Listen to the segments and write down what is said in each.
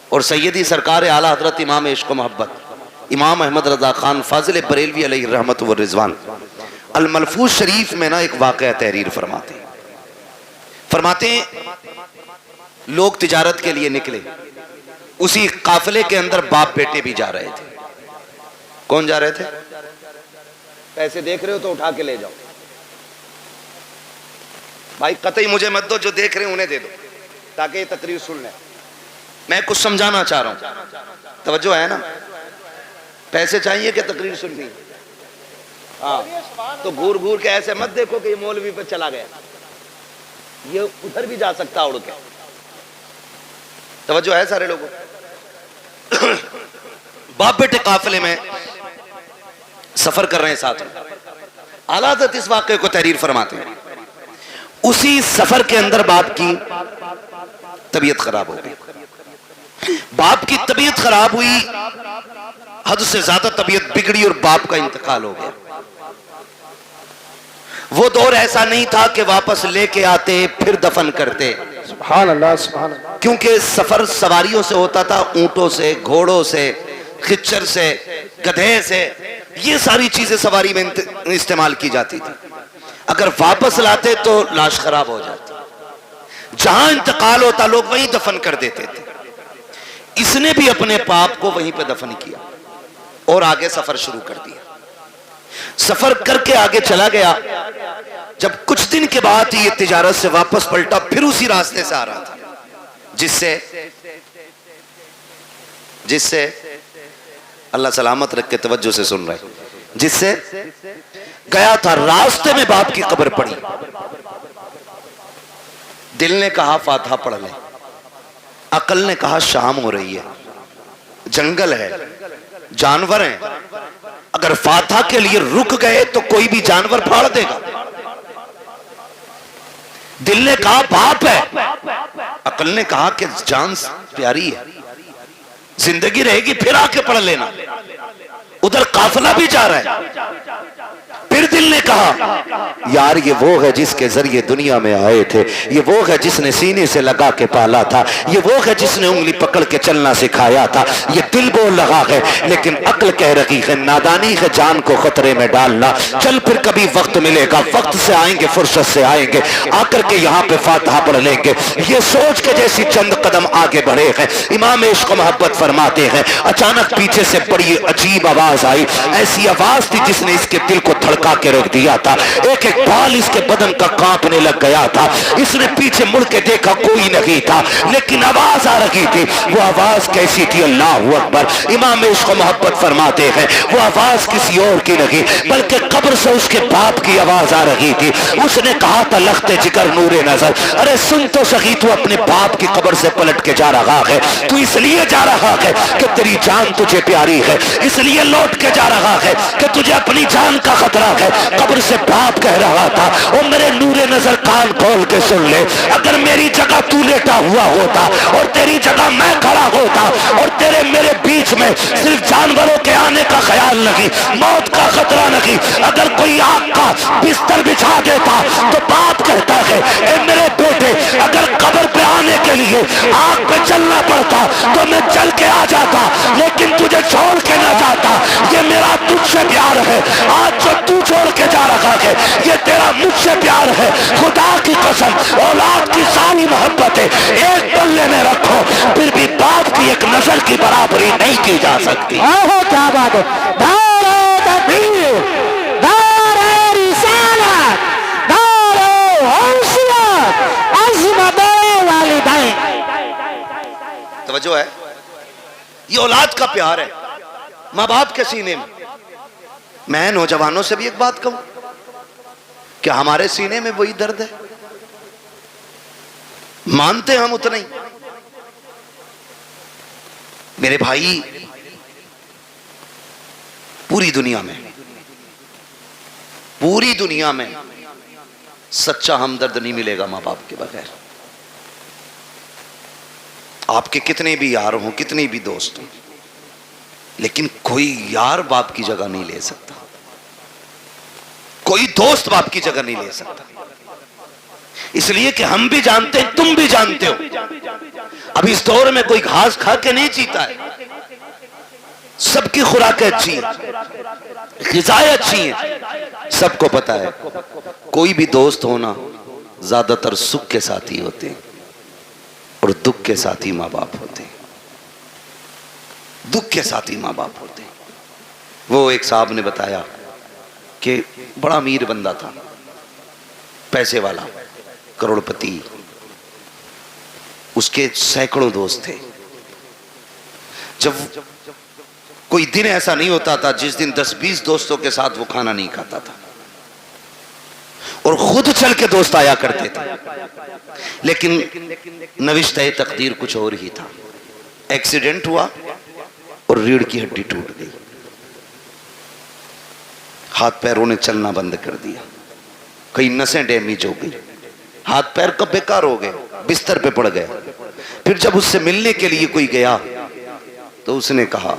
اور سیدی سرکار اعلیٰ حضرت امام عشق و محبت امام احمد رضا خان فاضل بریلوی علیہ الرحمت والرضوان الملفوظ شریف میں نا ایک واقعہ تحریر فرماتے ہیں لوگ تجارت کے لیے نکلے، اسی قافلے کے اندر باپ بیٹے بھی جا رہے تھے۔ کون جا رہے تھے؟ پیسے دیکھ رہے ہو تو اٹھا کے لے جاؤ بھائی، قطعی مجھے مت دو، جو دیکھ رہے ہیں انہیں دے دو تاکہ یہ تقریر سن لیں۔ میں کچھ سمجھانا چاہ رہا ہوں، توجہ ہے نا؟ پیسے چاہیے کہ تقریر سننی؟ ہاں، تو گھور گھور کے ایسے مت دیکھو کہ یہ مولوی پہ چلا گیا، یہ ادھر بھی جا سکتا اڑ کے۔ توجہ ہے سارے لوگوں؟ باپ بیٹے قافلے میں سفر کر رہے ہیں ساتھ میں، اعلیٰ حضرت اس واقعے کو تحریر فرماتے ہیں۔ اسی سفر کے اندر باپ کی طبیعت خراب ہو گئی، باپ کی طبیعت خراب ہوئی، حد سے زیادہ طبیعت بگڑی اور باپ کا انتقال ہو گیا۔ وہ دور ایسا نہیں تھا کہ واپس لے کے آتے پھر دفن کرتے، سبحان اللہ سبحان اللہ، کیونکہ سفر سواریوں سے ہوتا تھا، اونٹوں سے، گھوڑوں سے، خچر سے، گدھے سے، یہ ساری چیزیں سواری میں استعمال کی جاتی تھی۔ اگر واپس لاتے تو لاش خراب ہو جاتی، جہاں انتقال ہوتا لوگ وہیں دفن کر دیتے تھے۔ اس نے بھی اپنے باپ کو وہیں پہ دفن کیا اور آگے سفر شروع کر دیا۔ سفر کر کے آگے چلا گیا، جب کچھ دن کے بعد یہ تجارت سے واپس پلٹا، پھر اسی راستے سے آ رہا تھا جس سے اللہ سلامت رکھ کے توجہ سے سن رہے، جس سے گیا تھا، راستے میں باپ کی قبر پڑی۔ دل نے کہا فاتحہ پڑھ لیں، عقل نے کہا شام ہو رہی ہے، جنگل ہے، جانور ہیں، اگر فاتحہ کے لیے رک گئے تو کوئی بھی جانور پھاڑ دے گا۔ دل نے کہا باپ ہے، عقل نے کہا کہ جان پیاری ہے، زندگی رہے گی پھر آ کے پڑھ لینا، ادھر قافلہ بھی جا رہا ہے۔ پھر دل نے کہا یار یہ وہ ہے جس کے ذریعے دنیا میں آئے تھے، یہ وہ ہے جس نے سینے سے لگا کے پالا تھا، یہ وہ ہے جس نے انگلی پکڑ کے چلنا سکھایا تھا۔ یہ دل بول رہا ہے لیکن عقل کہہ رہی ہے نادانی ہے جان کو خطرے میں ڈالنا، چل پھر کبھی وقت ملے گا، وقت سے آئیں گے، فرصت سے آئیں گے، آ کر کے یہاں پہ فاتحہ پڑھ لیں گے۔ یہ سوچ کے جیسی چند قدم آگے بڑھے ہیں، امام عشق و محبت فرماتے ہیں اچانک پیچھے سے بڑی عجیب آواز آئی، ایسی آواز تھی جس نے اس کے دل کو دھڑکا کے رکھ دیا تھا، ایک ایک بال اس کے بدن کا کانپنے لگ گیا تھا۔ اس نے پیچھے مڑ کے دیکھا کوئی نہیں تھا، لیکن آواز آ رہی تھی۔ وہ آواز کیسی تھی؟ اللہ اکبر! امام عشق و محبت فرماتے ہیں وہ آواز کسی اور کی نہیں بلکہ قبر سے اس کے باپ کی آواز آ رہی تھی۔ اس نے کہا تھا لخت جگر نور نظر، ارے سن تو سخی، تو اپنے باپ کی قبر سے پلٹ کے جا رہا ہے، تو اس لیے جا رہا ہے کہ تیری جان تجھے پیاری ہے، اس لیے لوٹ کے جا رہا ہے کہ تجھے اپنی جان کا خطرہ ہے۔ قبر سے باپ کہہ رہا تھا او میرے نور نظر کان کھول کے سن لے، اگر میری جگہ تو لیٹا ہوا ہوتا اور تیری جگہ میں کھڑا ہوتا اور تیرے میرے بیچ میں صرف جانوروں کے آنے کا خیال نہیں، موت کا خطرہ نہیں، اگر کوئی آگ کا بستر بچھا دیتا تو باپ کہتا ہے اے میرے بیٹے اگر قبر پہ آنے کے لیے آگ پہ چلنا پڑتا تو میں چل کے آ جاتا، لیکن تجھے چھوڑ کے نہ جاتا، یہ میرا تجھ سے پیار ہے، آج جو تو چھوڑ کے جا رہا ہے یہ تیرا مجھ سے پیار ہے، خدا کی قسم اولاد کی ساری محبتیں ایک پلے میں رکھو، پھر بھی باپ کی ایک نظر کی برابری نہیں کی جا سکتی۔ آہو کیا بات ہے، دار تکبیر، دار رسالت، دار حیثیت، عظمت والدین۔ توجہ ہے، یہ اولاد کا پیار ہے ماں باپ کے سینے میں۔ میں نوجوانوں سے بھی ایک بات کہوں کہ ہمارے سینے میں وہی درد ہے، مانتے ہم اتنا ہی۔ میرے بھائی پوری دنیا میں سچا ہمدرد نہیں ملے گا ماں باپ کے بغیر۔ آپ کے کتنے بھی یار ہوں، کتنے بھی دوست ہوں، لیکن کوئی یار باپ کی جگہ نہیں لے سکتا، کوئی دوست باپ کی جگہ نہیں لے سکتا۔ اس لیے کہ ہم بھی جانتے ہیں، تم بھی جانتے ہو، اب اس دور میں کوئی گھاس کھا کے نہیں جیتا ہے، سب کی خوراکیں اچھی ہیں، غذائیں اچھی ہیں، سب کو پتا ہے کوئی بھی دوست ہونا زیادہ تر سکھ کے ساتھی ہوتے ہیں اور دکھ کے ساتھی ماں باپ ہوتے ہیں، دکھ کے ساتھی ماں باپ ہوتے ہیں۔ وہ ایک صاحب نے بتایا کہ بڑا امیر بندہ تھا، پیسے والا، کروڑ پتی، اس کے سینکڑوں دوست تھے، جب کوئی دن ایسا نہیں ہوتا تھا جس دن 10-20 دوستوں کے ساتھ وہ کھانا نہیں کھاتا تھا، اور خود چل کے دوست آیا کرتے تھے، لیکن نوشتہ تقدیر کچھ اور ہی تھا۔ ایکسیڈنٹ ہوا اور ریڑھ کی ہڈی ٹوٹ گئی، ہاتھ پیروں نے چلنا بند کر دیا، کئی نسیں ڈیمیج ہو گئی، ہاتھ پیر کا بیکار ہو گئے، بستر پہ پڑ گئے۔ پھر جب اس سے ملنے کے لیے کوئی گیا تو اس نے کہا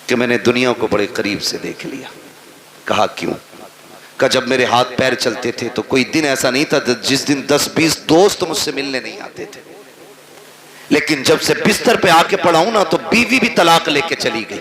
کہ میں نے دنیا کو بڑے قریب سے دیکھ لیا۔ کہا کیوں؟ کہ جب میرے ہاتھ پیر چلتے تھے تو کوئی دن ایسا نہیں تھا جس دن 10-20 دوست مجھ سے ملنے نہیں آتے تھے، لیکن جب سے بستر پہ آ کے پڑا ہوں نا تو بیوی بھی طلاق لے کے چلی گئی۔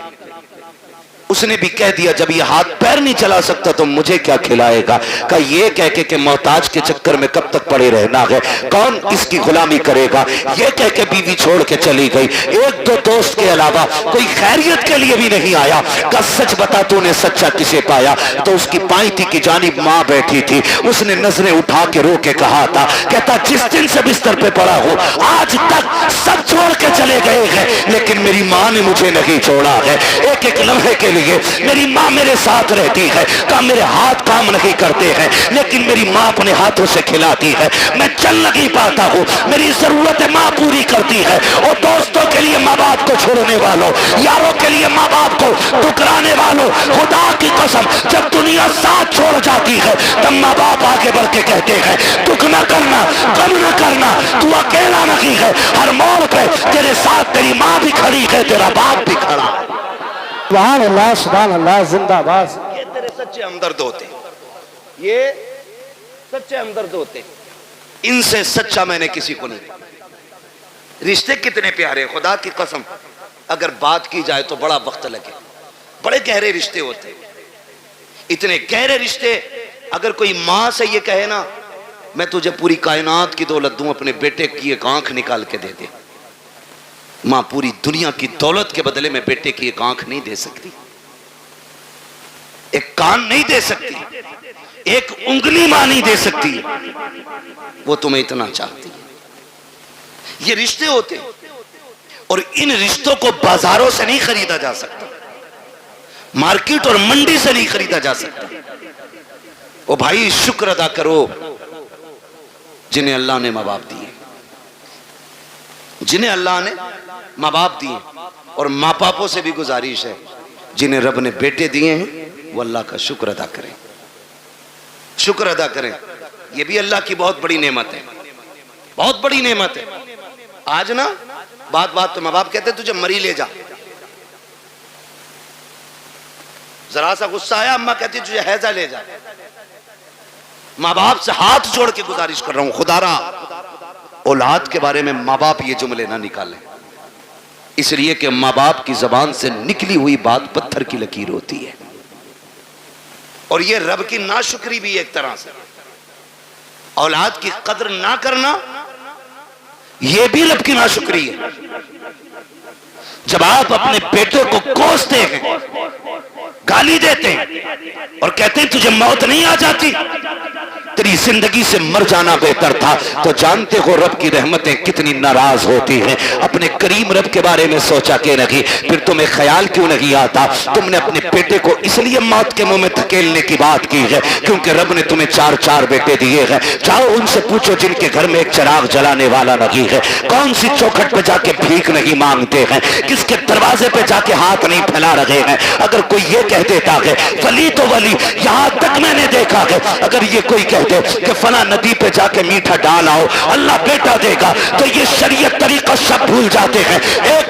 اس نے بھی کہہ دیا جب یہ ہاتھ پیر نہیں چلا سکتا تو مجھے کیا کھلائے گا؟ کہ یہ کہہ کے کہ محتاج کے چکر میں کب تک پڑے رہنا ہے، کون اس کی غلامی کرے گا، یہ کہہ کے بیوی چھوڑ کے چلی گئی۔ ایک دو دوست کے علاوہ کوئی خیریت کے لیے بھی نہیں آیا۔ کہ سچ بتا تو نے سچا کسے پایا؟ تو اس کی پائنتی کی جانب ماں بیٹھی تھی، اس نے نظریں اٹھا کے رو کے کہا تھا، کہتا جس دن سے بستر پہ پڑا ہوں آج تک سب چھوڑ کے چلے گئے ہیں لیکن میری ماں نے مجھے نہیں چھوڑا ہے۔ ایک ایک لمحے کے لیے میری ماں میرے ساتھ رہتی ہے، کہ میرے ہاتھ کام نہیں کرتے ہیں لیکن میری ماں اپنے ہاتھوں سے کھلاتی ہے، میں چل نہیں پاتا ہوں میری ضرورت ماں پوری کرتی ہے۔ اور دوستوں کے لیے ماں باپ کو چھوڑنے والوں، یاروں کے لیے ماں باپ کو ٹکرانے والوں، خدا کی قسم جب دنیا ساتھ چھوڑ جاتی ہے تب ماں باپ آگے بڑھ کے کہتے ہیں دکھ نہ کرنا، غم نہ کرنا، تو اکیلا نہیں ہے، ہر موڑ پہ تیرے ساتھ تیری ماں بھی کھڑی ہے، تیرا باپ بھی کھڑا ہے۔ سبحان اللہ، سبحان اللہ، زندہ باد۔ یہ تیرے سچے ہمدرد ہوتے ہیں، یہ سچے ہمدرد ہوتے ہیں، ان سے سچا میں نے کسی کو نہیں۔ رشتے کتنے پیارے، خدا کی قسم اگر بات کی جائے تو بڑا وقت لگے، بڑے گہرے رشتے ہوتے ہیں، اتنے گہرے رشتے۔ اگر کوئی ماں سے یہ کہے نا میں تجھے پوری کائنات کی دولت دوں، اپنے بیٹے کی ایک آنکھ نکال کے دے دے، ماں پوری دنیا کی دولت کے بدلے میں بیٹے کی ایک آنکھ نہیں دے سکتی، ایک کان نہیں دے سکتی، ایک انگلی ماں نہیں دے سکتی، وہ تمہیں اتنا چاہتی ہے۔ یہ رشتے ہوتے ہیں اور ان رشتوں کو بازاروں سے نہیں خریدا جا سکتا، مارکیٹ اور منڈی سے نہیں خریدا جا سکتا۔ او بھائی شکر ادا کرو جنہیں اللہ نے ماں باپ دیے، جنہیں اللہ نے ماں باپ دیے، اور ماں باپوں سے بھی گزارش ہے جنہیں رب نے بیٹے دیے ہیں وہ اللہ کا شکر ادا کریں، شکر ادا کریں۔ یہ بھی اللہ کی بہت بڑی نعمت ہے، بہت بڑی نعمت ہے۔ آج نا بات تو ماں باپ کہتے ہیں تجھے مری لے جا، ذرا سا غصہ آیا اماں کہتی تجھے حیضہ لے جا۔ ماں باپ سے ہاتھ جوڑ کے گزارش کر رہا ہوں خدا را اولاد کے بارے میں ماں باپ یہ جملے نہ نکالیں، اس لیے کہ ماں باپ کی زبان سے نکلی ہوئی بات پتھر کی لکیر ہوتی ہے، اور یہ رب کی ناشکری بھی ایک طرح سے، اولاد کی قدر نہ کرنا یہ بھی رب کی ناشکری ہے۔ جب آپ اپنے بیٹے کو کوستے ہیں، گالی دیتے ہیں اور کہتے ہیں تجھے موت نہیں آ جاتی، تیری زندگی سے مر جانا بہتر تھا، تو جانتے ہو رب کی رحمتیں کتنی ناراض ہوتی ہیں۔ اپنے کریم رب کے بارے میں سوچا کہ نہیں، پھر تمہیں خیال کیوں نہیں آتا؟ تم نے اپنے بیٹے کو اس لیے موت کے منہ میں دھکیلنے کی بات کی ہے کیونکہ رب نے تمہیں 4 بیٹے دیے ہیں۔ جاؤ ان سے پوچھو جن کے گھر میں ایک چراغ جلانے والا نہیں ہے، کون سی چوکھٹ پہ جا کے بھیک نہیں مانگتے ہیں، کس کے دروازے پہ جا کے ہاتھ نہیں پھیلا رہے ہیں۔ اگر کوئی یہ کہہ دیتا ہے ولی تو ولی، یہاں تک میں نے دیکھا ہے اگر یہ کوئی کہہ دے کہ فلاں ندی پہ جا کے میٹھا ڈال آؤ اللہ بیٹا دے گا، تو یہ شریعت طریقہ سب بھول جاتے ہیں۔ ایک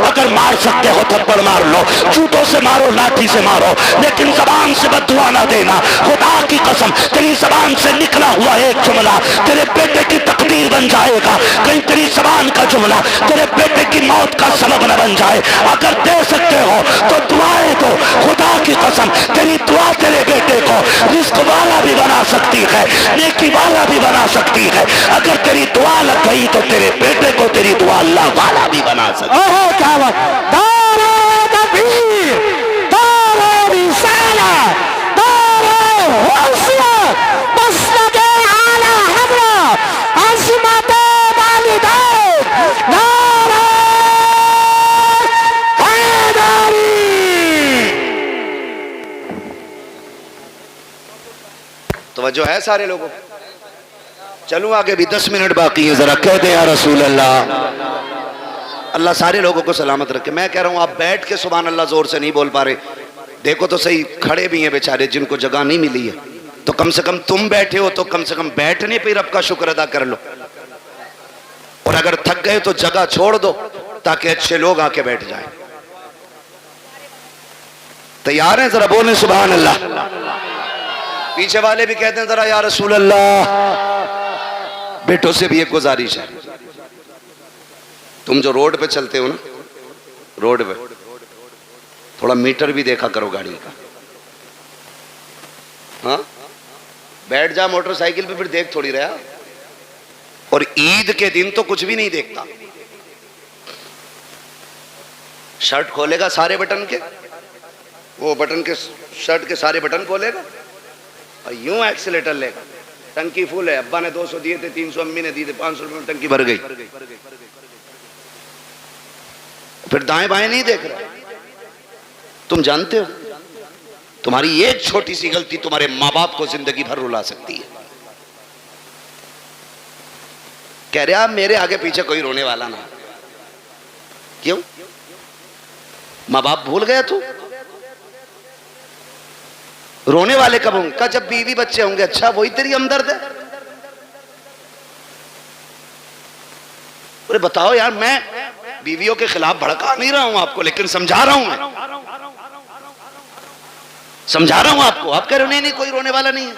اگر مار سکتے ہو تھپڑ مار لو، جوتوں سے مارو، لاٹھی سے مارو، لیکن زبان سے بد دعا نہ دینا. خدا کی قسم تیری زبان سے نکلا ہوا ایک جملہ تیرے بیٹے کی تقدیر بن جائے گا. کہیں تیری زبان کا جملہ تیرے بیٹے کی موت کا سبب نہ بن جائے. اگر دے سکتے ہو تو دعائیں دو. خدا کی قسم تیری دعا تیرے بیٹے کو رزق والا بھی بنا سکتی ہے، نیکی والا بھی بنا سکتی ہے. اگر تیری دعا لگ گئی تو تیرے بیٹے کو تیری دعا اللہ والا بھی بنا سکتی ہے. اوہ کیا بات. دار تکبیر، دار رسالہ، دار حوصلہ، مسند اعلی حضرت عظمت والدین، دار حیدری. توجہ ہے سارے لوگوں؟ چلوں آگے بھی 10 منٹ باقی ہیں، ذرا کہہ دیں یا رسول اللہ. اللہ سارے لوگوں کو سلامت رکھے. میں کہہ رہا ہوں آپ بیٹھ کے سبحان اللہ زور سے نہیں بول پا رہے، دیکھو تو صحیح کھڑے بھی ہیں بیچارے جن کو جگہ نہیں ملی ہے. تو کم سے کم تم بیٹھے ہو تو کم سے کم بیٹھنے پہ رب کا شکر ادا کر لو. اور اگر تھک گئے تو جگہ چھوڑ دو تاکہ اچھے لوگ آ کے بیٹھ جائیں. تیار ہیں؟ ذرا بولیں سبحان اللہ. پیچھے والے بھی کہتے ہیں ذرا یا رسول اللہ. بیٹوں سے بھی ایک گزارش ہے، تم جو روڈ پہ چلتے ہو نا، روڈ پہ تھوڑا میٹر بھی دیکھا کرو گاڑی کا. ہاں بیٹھ جا موٹر سائیکل پہ پھر دیکھ تھوڑی رہا. اور عید کے دن تو کچھ بھی نہیں دیکھتا. شرٹ کھولے گا سارے بٹن کے، وہ بٹن کے شرٹ کے سارے بٹن کھولے گا اور یوں ایکسیلیٹر لے گا. ٹنکی فل ہے، ابا نے 200 دیے تھے، 300 امی نے دیے تھے، 500 روپے میں ٹنکی بھر گئی. پھر دائیں بائیں نہیں دیکھ رہا. تم جانتے ہو تمہاری ایک چھوٹی سی غلطی تمہارے ماں باپ کو زندگی بھر رلا سکتی ہے. کہہ رہے آپ میرے آگے پیچھے کوئی رونے والا نہ. کیوں؟ ماں باپ بھول گیا تو رونے والے کب ہوں گے؟ کہا جب بیوی بچے ہوں گے. اچھا وہی تیری ہمدرد ہے؟ ارے بتاؤ یار، میں بیویوں کے خلاف بھڑکا نہیں رہا ہوں آپ کو، لیکن سمجھا رہا ہوں. میں سمجھا رہا ہوں آپ کو. آپ کہہ رہے ہو نہیں نہیں کوئی رونے والا نہیں ہے.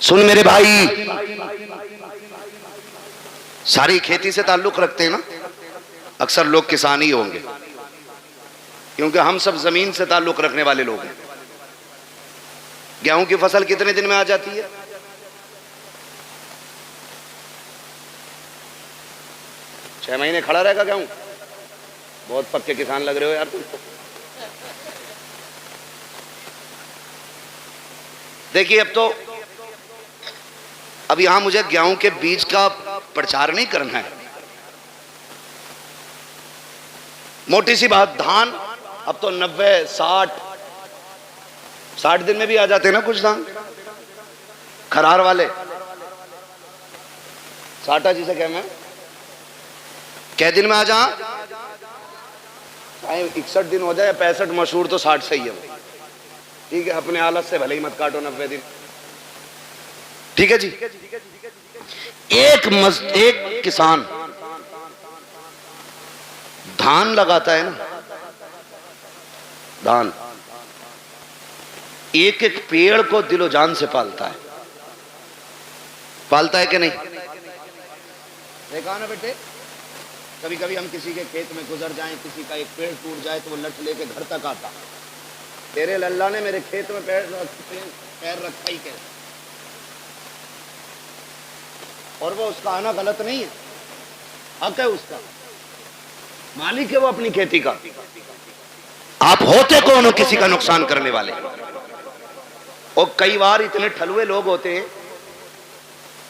سن میرے بھائی، ساری کھیتی سے تعلق رکھتے ہیں نا، اکثر لوگ کسان ہی ہوں گے کیونکہ ہم سب زمین سے تعلق رکھنے والے لوگ ہیں. گیہوں کی فصل کتنے دن میں آ جاتی ہے؟ 6 مہینے کھڑا رہے گا گیہوں. بہت پکے کسان لگ رہے ہو یار تم. دیکھیے اب یہاں مجھے گیہوں کے بیج کا پرچار نہیں کرنا ہے. موٹی سی بات، دھان اب تو 90 60 دن میں بھی آ جاتے ہیں نا کچھ دھان. کھرار والے ساٹا جسے کہنا ہے، کیا دن میں آ جا؟ 61 دن ہو جائے 65، مشہور تو 60 سے ہی ہے. ٹھیک ہے، اپنے حالت سے بھلے ہی مت کاٹو 90 دن. ٹھیک ہے جی. ایک کسان دھان لگاتا ہے نا، دھان ایک ایک پیڑ کو دل و جان سے پالتا ہے. پالتا ہے کہ نہیں؟ دیکھا نا بیٹے، کبھی کبھی ہم کسی کے کھیت میں گزر جائیں، کسی کا ایک پیڑ ٹوٹ جائے تو وہ لٹ لے کے گھر تک آتا. تیرے اللہ نے میرے کھیت میں پیر رکھا ہی کیسے؟ اور وہ اس کا آنا غلط نہیں ہے، حق ہے اس کا، مالک ہے وہ اپنی کھیتی کا. آپ ہوتے کون ہو کسی کا نقصان کرنے والے؟ اور کئی بار اتنے ٹھلوے لوگ ہوتے ہیں،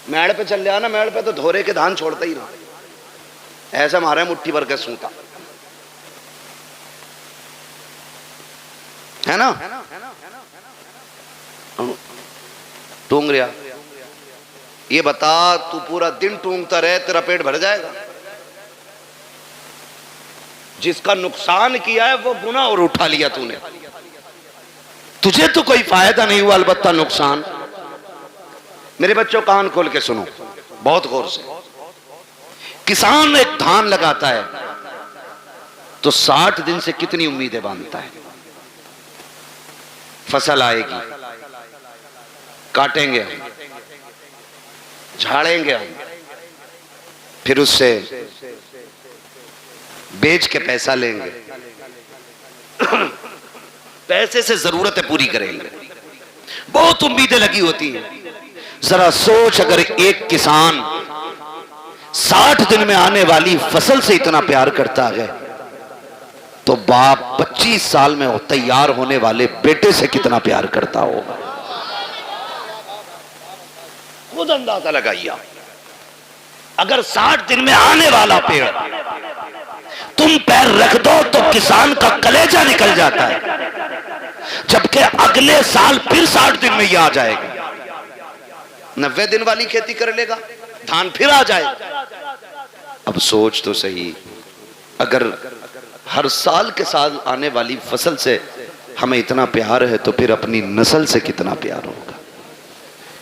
میڑ پہ چل جانا، میڑ پہ تو دھورے کے دھان چھوڑتا ہی رہا، ایسا مارا مٹھی بھر کے سوتا ہے نا. ٹونگ رہا. یہ بتا تو پورا دن ٹونگتا رہے تیرا پیٹ بھر جائے گا؟ جس کا نقصان کیا ہے وہ گناہ اور اٹھا لیا تو نے. تجھے تو کوئی فائدہ نہیں ہوا، البتہ نقصان. میرے بچوں کان کھول کے سنو بہت غور سے. کسان ایک دھان لگاتا ہے، تو 60 دن سے کتنی امیدیں باندھتا ہے. فصل آئے گی، کاٹیں گے ہم، جھاڑیں گے ہم، پھر اس سے بیچ کے پیسہ لیں گے، پیسے سے ضرورتیں پوری کریں گے. بہت امیدیں لگی ہوتی ہیں. ذرا سوچ، اگر ایک کسان 60 دن میں آنے والی فصل سے اتنا پیار کرتا ہے تو باپ 25 سال میں تیار ہونے والے بیٹے سے کتنا پیار کرتا ہوگا. خود اندازہ لگائیے. اگر 60 دن میں آنے والا پیڑ تم پیر رکھ دو تو کسان کا کلیجہ نکل جاتا ہے، جبکہ اگلے سال پھر 60 دن میں یہ آ جائے گا. 90 دن والی کھیتی کر لے گا، دھان پھر آ جائے گا. اب سوچ تو صحیح، اگر ہر سال کے سال آنے والی فصل سے ہمیں اتنا پیار ہے تو پھر اپنی نسل سے کتنا پیار ہوگا.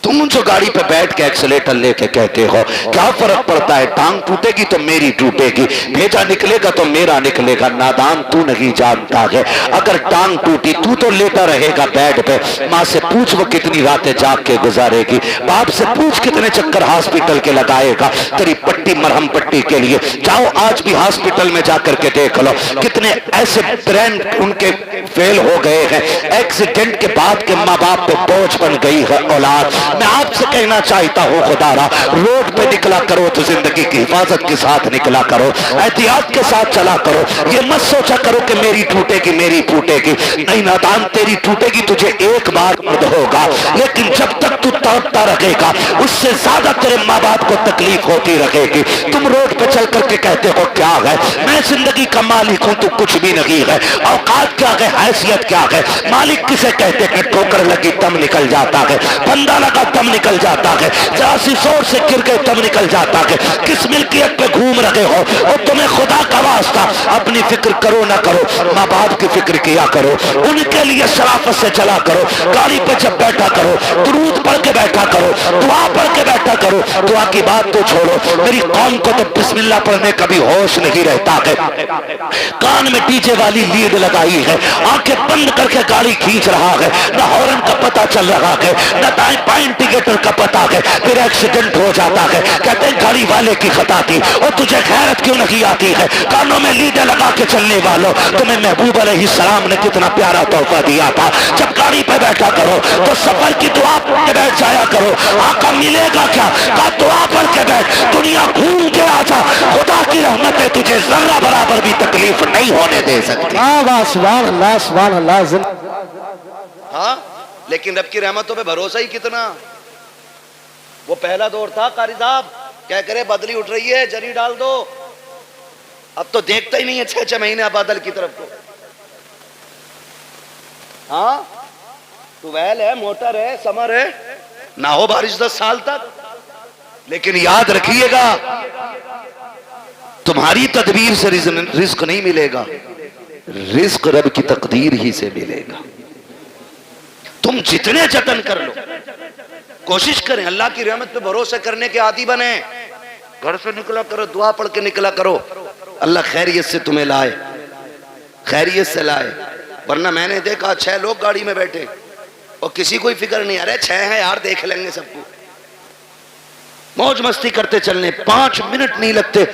تم جو گاڑی پہ بیٹھ کے ایکسیلیٹر لے کے کہتے ہو کیا فرق پڑتا ہے، ٹانگ ٹوٹے گی تو میری ٹوٹے گی، بھیجا نکلے گا تو میرا نکلے گا. نادان تو نہیں جانتا ہے، اگر ٹانگ ٹوٹی تو لیٹا رہے گا بیڈ پہ. ماں سے پوچھ وہ کتنی راتیں جاگ کے گزارے گی، باپ سے پوچھ کتنے چکر ہاسپٹل کے لگائے گا تیری پٹی مرہم پٹی کے لیے. جاؤ آج بھی ہاسپٹل میں جا کر کے دیکھ لو کتنے ایسے برین ان کے فیل ہو گئے ہیں. ایکسیڈنٹ کے بعد کے ماں باپ پہ بوجھ بن گئی ہے اولاد. میں آپ سے کہنا چاہتا ہوں خدا را، روڈ پہ نکلا کرو تو زندگی کی حفاظت کے ساتھ نکلا کرو، احتیاط کے ساتھ چلا کرو. یہ مت سوچا کرو کہ میری ٹوٹے گی میری ٹوٹے گی. نہیں نادان، تیری ٹوٹے گی تجھے ایک بار مرد ہوگا، لیکن جب تک تو توڑتا رہے گا اس سے زیادہ تیرے ماں باپ کو تکلیف ہوتی رہے گی. تم روڈ پہ چل کر کے کہتے ہو کیا ہے، میں زندگی کا مالک ہوں، تو کچھ بھی نہیں ہے. اوقات کیا ہے، حیثیت کیا ہے. مالک کسے کہتے کہ ٹھوکر لگی تم نکل جاتا ہے، بندہ لگا تم نکل جاتا ہے، ذرا سی زور سے گر گئے تم نکل جاتا ہے. کس ملکیت پہ گھوم رہے ہو، اور تمہیں خدا کا واسطہ اپنی فکر کرو نہ کرو، ماں باپ کی فکر کیا کرو، ان کے لیے شرافت سے چلا کرو. گاڑی پہ جب بیٹھا کرو درود پڑھ کے بیٹھا کرو، دعا پڑھ کے بیٹھا کرو. دعا کی بات تو چھوڑو، میری قوم کو تو بسم اللہ پڑھنے کا بھی ہوش نہیں رہتا ہے. کان میں ڈی جے والی لیڈ لگائی ہے، آنکھیں بند کر کے گاڑی کھینچ رہا ہے، نہ ہارن کا پتہ چل رہا ہے، نہ دائیں بائیں انڈیکیٹر کا پتہ ہے. پھر ایکسیڈنٹ ہو جاتا ہے، کہتے ہیں گاڑی والے کی خطا تھی. اور تجھے غیرت کیوں نہیں آتی ہے؟ کانوں میں لیڈیں لگا کے چلنے والوں، تمہیں محبوب علیہ السلام نے کتنا پیارا تحفہ دیا تھا. جب گاڑی پہ بیٹھا کرو تو سفر کی دعا پڑھ کے بیٹھ جایا کرو. آقا ملے گا کیا؟ کہا دعا پڑھ کے بیٹھ، دنیا گھوم کے آ جا، خدا کی رحمتیں تجھے ذرہ برابر بھی تکلیف نہیں ہونے دے سکتی. سبحان اللہ سبحان اللہ. ہاں لیکن رب کی رحمتوں پہ بھروسہ ہی کتنا. وہ پہلا دور تھا قاری صاحب، کیا کرے بدلی اٹھ رہی ہے جری ڈال دو. اب تو دیکھتا ہی نہیں ہے 6 مہینے بادل کی طرف کو. ہاں ٹویل ہے، موٹر ہے، سمر ہے، نہ ہو بارش 10 سال تک. لیکن یاد رکھیے گا تمہاری تدبیر سے رزق نہیں ملے گا، رزق رب کی تقدیر ہی سے ملے گا. تم جتنے جتن کر لو، کوشش کریں اللہ کی رحمت پہ بھروسہ کرنے کے عادی بنیں. گھر سے نکلا کرو دعا پڑھ کے نکلا کرو، اللہ خیریت سے تمہیں لائے، خیریت سے لائے. ورنہ میں نے دیکھا 6 لوگ گاڑی میں بیٹھے اور کسی کوئی فکر نہیں، ارے 6 ہیں یار دیکھ لیں گے سب کو، موج مستی کرتے چلنے. 5 منٹ نہیں لگتے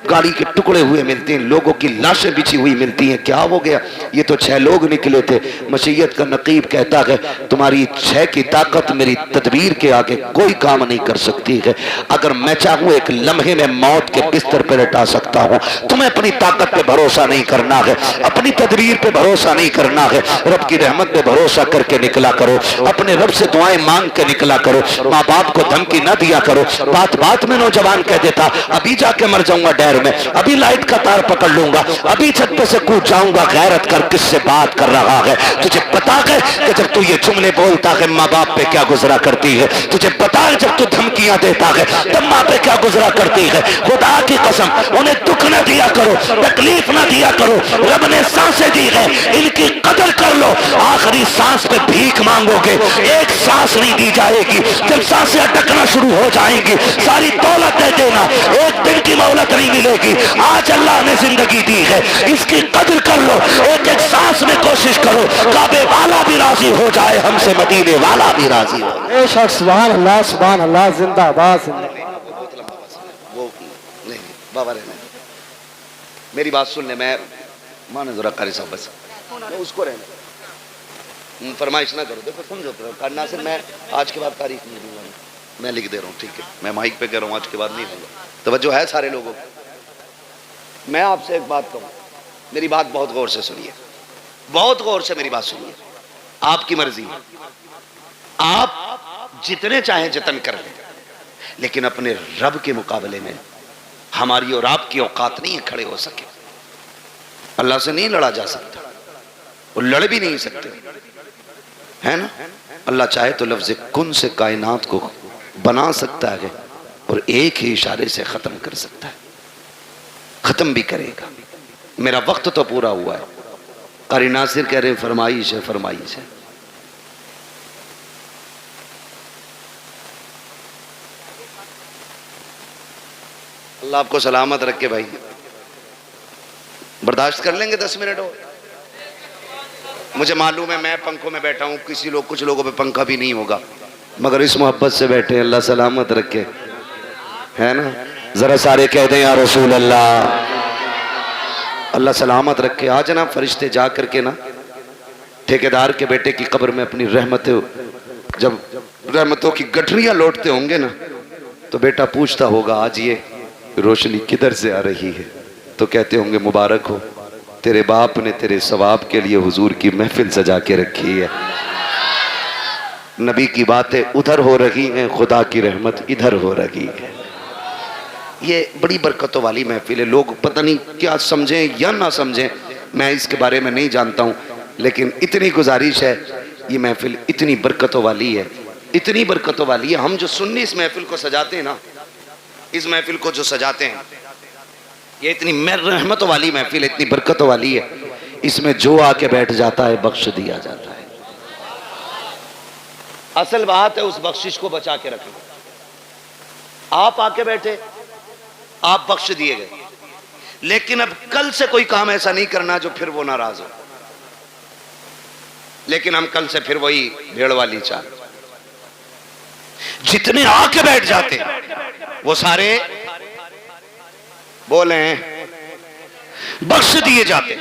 گاڑی کے ٹکڑے ہوئے ملتے ہیں، لوگوں کی لاشیں بچھی ہوئی ملتی ہیں. کیا ہو گیا؟ یہ تو 6 لوگ نکلے تھے. مشیت کا نقیب کہتا ہے تمہاری 6 کی طاقت میری تدبیر کے آگے کوئی کام نہیں کر سکتی ہے. اگر میں چاہوں ایک لمحے میں موت کے بستر پہ لٹا سکتا ہوں. تمہیں اپنی طاقت پہ بھروسہ نہیں کرنا ہے، اپنی تدبیر پہ بھروسہ نہیں کرنا ہے، رب کی رحمت پہ بھروسہ کر کے نکلا کرو. اپنے رب سے دعائیں مانگ کے نکلا کرو. ماں باپ کو دھمکی نہ دیا کرو. بات بات میں نوجوان کہہ دیتا ابھی جا کے مر جاؤں گا ڈیر میں، ابھی لائٹ کا تار پکڑ لوں گا، ابھی چھت پہ سے کود جاؤں گا. غیرت کر، کس سے بات کر رہا ہے؟ تجھے پتا ہے کہ جب تو یہ جملے بولتا ہے ماں باپ پہ کیا گزرا کرتی ہے؟ تجھے پتا ہے جب تو دھمکیاں دیتا ہے تب ماں پہ کیا گزرا کرتی ہے؟ خدا کی قسم انہیں دکھ نہ دیا کرو، تکلیف نہ دیا کرو. رب نے سانسیں دی ہے، ان کی قدر کر لو. آخری سانس پہ بھیک مانگو گے، ایک سانس نہیں دی جائے گی. جب سانسیں اٹکنا شروع ہو جائیں گی ساری دولت دے دینا، ایک دن کی مہلت نہیں ملے گی. آج اللہ نے زندگی دی ہے، اس کی قدر کر لو. ایک ایک سانس میں کوشش کرو کعبے والا بھی راضی ہو جائے ہم سے، مدینے والا بھی راضی ہو. بے شک سبحان اللہ زندہ باد زندہ. وہ نہیں بابا رہنے، میری بات سن لے. میں مانے ذرا قاری صاحب بس میں اس کو رہنے فرمائش نہ کرو. دیکھو سمجھو ناصر، میں آج کے بعد تاریخ نہیں دوں گا، میں لکھ دے رہا ہوں ٹھیک ہے. میں مائک پہ کہہ رہا ہوں آج کے بعد نہیں دوں گا. توجہ ہے سارے لوگوں کو. میں آپ سے ایک بات کہوں، میری بات بہت غور سے سنیے، بہت غور سے میری بات سنیے. آپ کی مرضی ہے، آپ جتنے چاہیں جتن کر لیں، لیکن اپنے رب کے مقابلے میں ہماری اور آپ کی اوقات نہیں کھڑے ہو سکے. اللہ سے نہیں لڑا جا سکتا، وہ لڑ بھی نہیں سکتے ہے نا. اللہ چاہے تو لفظ کن سے کائنات کو بنا سکتا ہے اور ایک ہی اشارے سے ختم کر سکتا ہے. ختم بھی کرے گا. میرا وقت تو پورا ہوا ہے. قاری ناصر کہہ رہے فرمائش ہے، فرمائش ہے. اللہ آپ کو سلامت رکھے بھائی. برداشت کر لیں گے 10 منٹ ہو. مجھے معلوم ہے میں پنکھوں میں بیٹھا ہوں، کچھ لوگوں پہ پنکھا بھی نہیں ہوگا، مگر اس محبت سے بیٹھے. اللہ سلامت رکھے ہے نا. ذرا سارے کہہ دیں یا رسول اللہ. اللہ سلامت رکھے. آج نا فرشتے جا کر کے نا ٹھیکیدار کے بیٹے کی قبر میں اپنی جب رحمتوں کی گٹھریاں لوٹتے ہوں گے نا، تو بیٹا پوچھتا ہوگا آج یہ روشنی کدھر سے آ رہی ہے؟ تو کہتے ہوں گے مبارک ہو، تیرے باپ نے تیرے ثواب کے لیے حضور کی محفل سجا کے رکھی ہے. نبی کی باتیں ادھر ہو رہی ہیں، خدا کی رحمت ادھر ہو رہی ہے. یہ بڑی برکتوں والی محفل ہے. لوگ پتہ نہیں کیا سمجھیں یا نہ سمجھیں، میں اس کے بارے میں نہیں جانتا ہوں، لیکن اتنی گزارش ہے یہ محفل اتنی برکتوں والی ہے، اتنی برکتوں والی ہے. ہم جو سنی اس محفل کو سجاتے ہیں نا، اس محفل کو جو سجاتے ہیں، یہ اتنی رحمتوں والی محفل ہے، اتنی برکتوں والی ہے. اس میں جو آ کے بیٹھ جاتا ہے بخش دیا جاتا ہے. اصل بات ہے اس بخشش کو بچا کے رکھیں. آپ آ کے بیٹھے، آپ بخش دیے گئے، لیکن اب کل سے کوئی کام ایسا نہیں کرنا جو پھر وہ ناراض ہو. لیکن ہم کل سے پھر وہی بھیڑ والی چال. جتنے آ کے بیٹھ جاتے وہ سارے بولیں بخش دیے جاتے.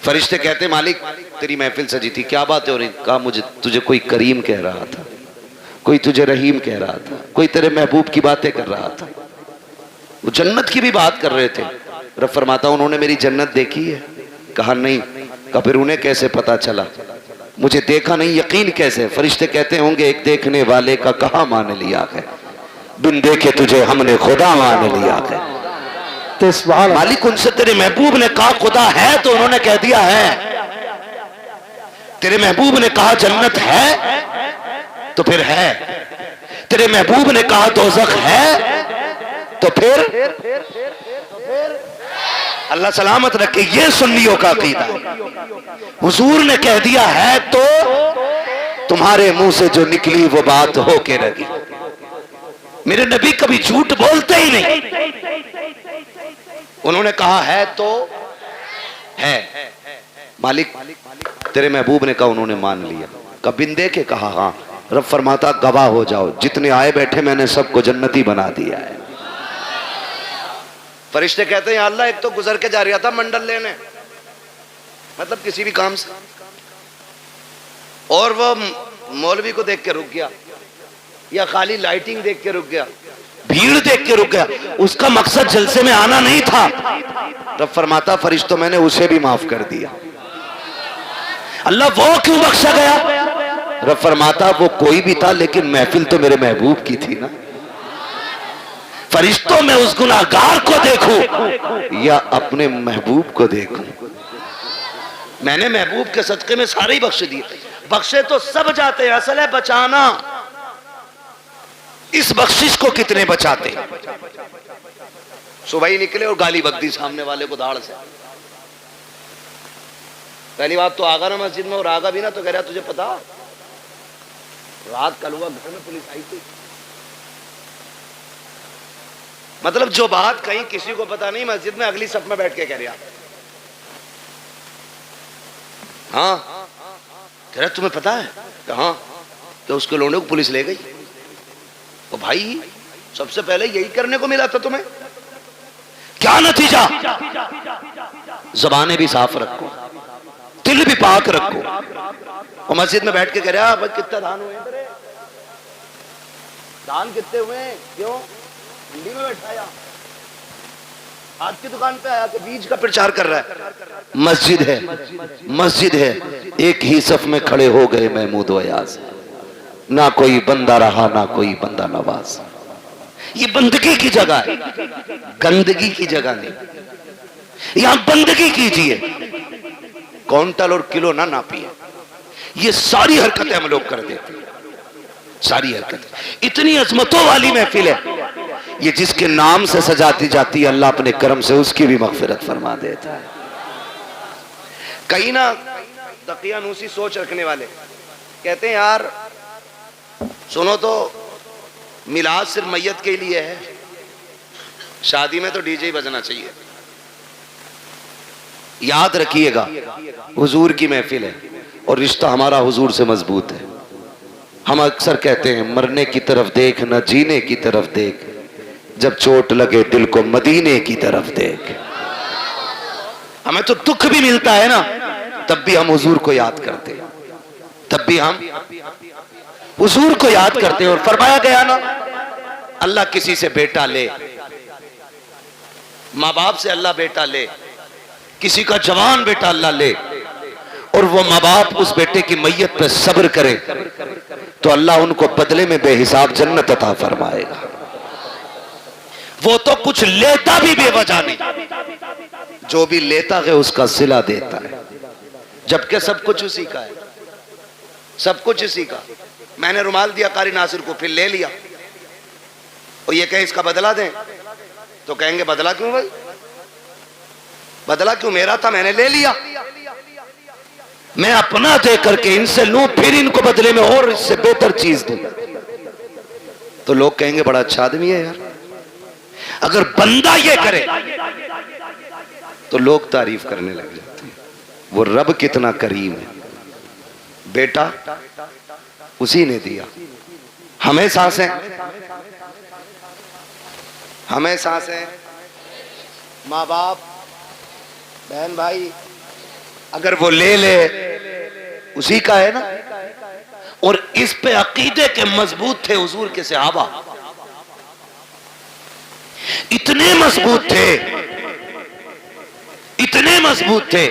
فرشتے کہتے مالک تیری محفل سجی تھی، کیا بات ہے ہو رہی؟ کہا مجھے تجھے کوئی کریم کہہ رہا تھا، کوئی تجھے رحیم کہہ رہا تھا، کوئی تیرے محبوب کی باتیں کر رہا تھا. وہ جنت کی بھی بات کر رہے تھے. رب فرماتا انہوں نے میری جنت دیکھی ہے؟ کہا نہیں. کہا پھر انہیں کیسے پتا چلا؟ مجھے دیکھا نہیں، یقین کیسے؟ فرشتے کہتے ہوں گے ایک دیکھنے والے کا کہاں مان لیا ہے، بن دیکھے تجھے ہم نے خدا مان لیا ہے. مالک ان سے تیرے محبوب نے کہا خدا ہے تو انہوں نے کہہ دیا ہے. تیرے محبوب نے کہا جنت ہے تو پھر ہے. تیرے محبوب نے کہا دوزخ ہے تو پھر اللہ سلامت رکھے. یہ سنیوں کا عقیدہ ہے. حضور نے کہہ دیا ہے تو تمہارے منہ سے جو نکلی وہ بات ہو کے رہی. میرے نبی کبھی جھوٹ بولتے ہی نہیں. انہوں نے کہا ہے تو ہے. مالک تیرے محبوب نے کہا انہوں نے مان لیا. کہا بن دے کے کہا ہاں. رب فرماتا گواہ ہو جاؤ جتنے آئے بیٹھے میں نے سب کو جنتی بنا دیا ہے. فرشتے کہتے ہیں یا اللہ ایک تو گزر کے جا رہا تھا منڈل لینے، مطلب کسی بھی کام سے، اور وہ مولوی کو دیکھ کے رک گیا یا خالی لائٹنگ دیکھ کے رک گیا، بھیڑ دیکھ کے رک گیا. اس کا مقصد جلسے میں آنا نہیں تھا. رب فرماتا فرشتوں میں نے اسے بھی معاف کر دیا. اللہ وہ کیوں بخشا گیا؟ رب فرماتا وہ کوئی بھی تھا لیکن محفل تو میرے محبوب کی تھی نا. فرشتوں میں اس گناہگار کو دیکھوں یا اپنے محبوب کو دیکھوں؟ میں نے محبوب کے صدقے میں سارے ہی بخش دیے. بخشے تو سب جاتے ہیں، اصل ہے بچانا. اس بخشش کو کتنے بچاتے؟ صبح ہی نکلے اور گالی بک دی سامنے والے کو دھاڑ سے. پہلی بات تو آگا نا مسجد میں، اور آگا بھی نا تو کہہ رہا تجھے پتا رات کل ہوا گھر میں پولیس آئی تھی. مطلب جو بات کہیں کسی کو پتا نہیں، مسجد میں اگلی صف میں بیٹھ کے کہہ رہا، ہاں کہہ رہا تمہیں پتا ہے کہ ہاں کہ اس کے لوڈے کو پولیس لے گئی. تو بھائی سب سے پہلے یہی کرنے کو ملا تھا تمہیں. کیا نتیجہ؟ زبانیں بھی صاف رکھو، دل بھی پاک رکھو. اور مسجد میں بیٹھ کے کہہ رہا بھائی کتنا دان ہوئے ہیں، دان کتنے ہوئے ہیں؟ کیوں منڈی میں بیٹھایا، آج کی دکان پہ آیا کہ بیج کا پرچار کر رہا ہے. مسجد ہے، مسجد ہے، ایک ہی صف میں کھڑے ہو گئے محمود و ایاز، نہ کوئی بندہ رہا نہ کوئی بندہ نواز. یہ بندگی کی جگہ ہے، گندگی کی جگہ نہیں. یہاں بندگی کیجئے، کونٹل اور کلو نہ ناپیے. یہ ساری حرکتیں ہم لوگ کر دیتے ہیں، ساری حرکتیں. اتنی عظمتوں والی محفل ہے یہ، جس کے نام سے سجاتی جاتی ہے اللہ اپنے کرم سے اس کی بھی مغفرت فرما دیتا ہے. کئی نا دقیانوسی سوچ رکھنے والے کہتے ہیں یار سنو تو میلاد صرف میت کے لیے ہے، شادی میں تو ڈی جے ہی بجنا چاہیے. یاد رکھیے گا حضور کی محفل ہے اور رشتہ ہمارا حضور سے مضبوط ہے. ہم اکثر کہتے ہیں مرنے کی طرف دیکھ نہ جینے کی طرف دیکھ، جب چوٹ لگے دل کو مدینے کی طرف دیکھ. ہمیں تو دکھ بھی ملتا ہے نا، تب بھی ہم حضور کو یاد کرتے ہیں، تب بھی ہم حضور کو یاد کرتے ہیں. اور فرمایا گیا نا اللہ کسی سے بیٹا لے، ماں باپ سے اللہ بیٹا لے، کسی کا جوان بیٹا اللہ لے، اور وہ ماں باپ اس بیٹے کی میت پہ صبر کرے تو اللہ ان کو بدلے میں بے حساب جنت عطا فرمائے گا. وہ تو کچھ لیتا بھی بے وجہ نہیں، جو بھی لیتا ہے اس کا صلہ دیتا ہے، جبکہ سب کچھ اسی کا ہے، سب کچھ اسی کا. میں نے رومال دیا قاری ناصر کو، پھر لے لیا، اور یہ کہیں اس کا بدلہ دیں تو کہیں گے بدلہ کیوں بھائی، بدلہ کیوں، میرا تھا میں نے لے لیا. میں اپنا دے کر کے ان سے لوں پھر ان کو بدلے میں اور اس سے بہتر چیز دوں تو لوگ کہیں گے بڑا اچھا آدمی ہے یار. اگر بندہ یہ کرے تو لوگ تعریف کرنے لگ جاتے ہیں، وہ رب کتنا کریم ہے. بیٹا اسی نے دیا، ہمیں سانسیں، ہمیں سانسیں، ماں باپ بہن بھائی، اگر وہ لے لے اسی کا ہے نا. اور اس پہ عقیدے کے مضبوط تھے حضور کے صحابہ، اتنے مضبوط تھے، اتنے مضبوط تھے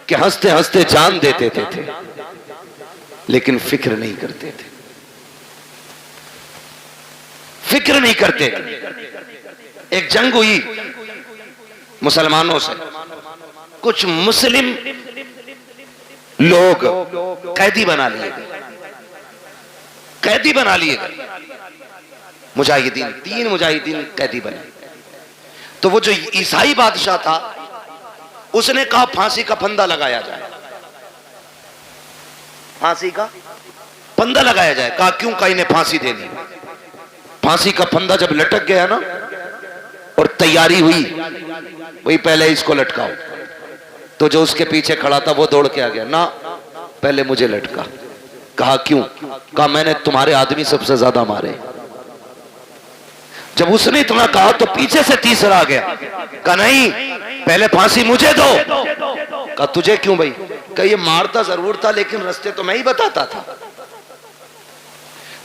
کہ ہنستے ہنستے جان دیتے تھے لیکن فکر نہیں کرتے تھے، فکر نہیں کرتے. ایک جنگ ہوئی مسلمانوں سے، کچھ مسلم لوگ قیدی بنا لیے گئے، قیدی بنا لیے گئے مجاہدین، 3 مجاہدین قیدی بنے. تو وہ جو عیسائی بادشاہ تھا اس نے کہا پھانسی کا پھندا لگایا جائے، پھانسی کا پھندا لگایا جائے. کہا کیوں؟ کہا انہیں پھانسی دینی. پھانسی کا پھندا جب لٹک گیا نا اور تیاری ہوئی وہی پہلے اس کو لٹکاؤ، تو جو اس کے پیچھے کھڑا تھا وہ دوڑ کے آ گیا، نہ پہلے مجھے لٹکا. کہا کیوں؟ کہا میں نے تمہارے آدمی سب سے زیادہ مارے. جب اس نے اتنا کہا تو پیچھے سے تیسرا آ گیا، کہا نہیں پہلے پھانسی مجھے دو. کہا تجھے کیوں بھائی؟ کہ یہ مارتا ضرور تھا لیکن رستے تو میں ہی بتاتا تھا،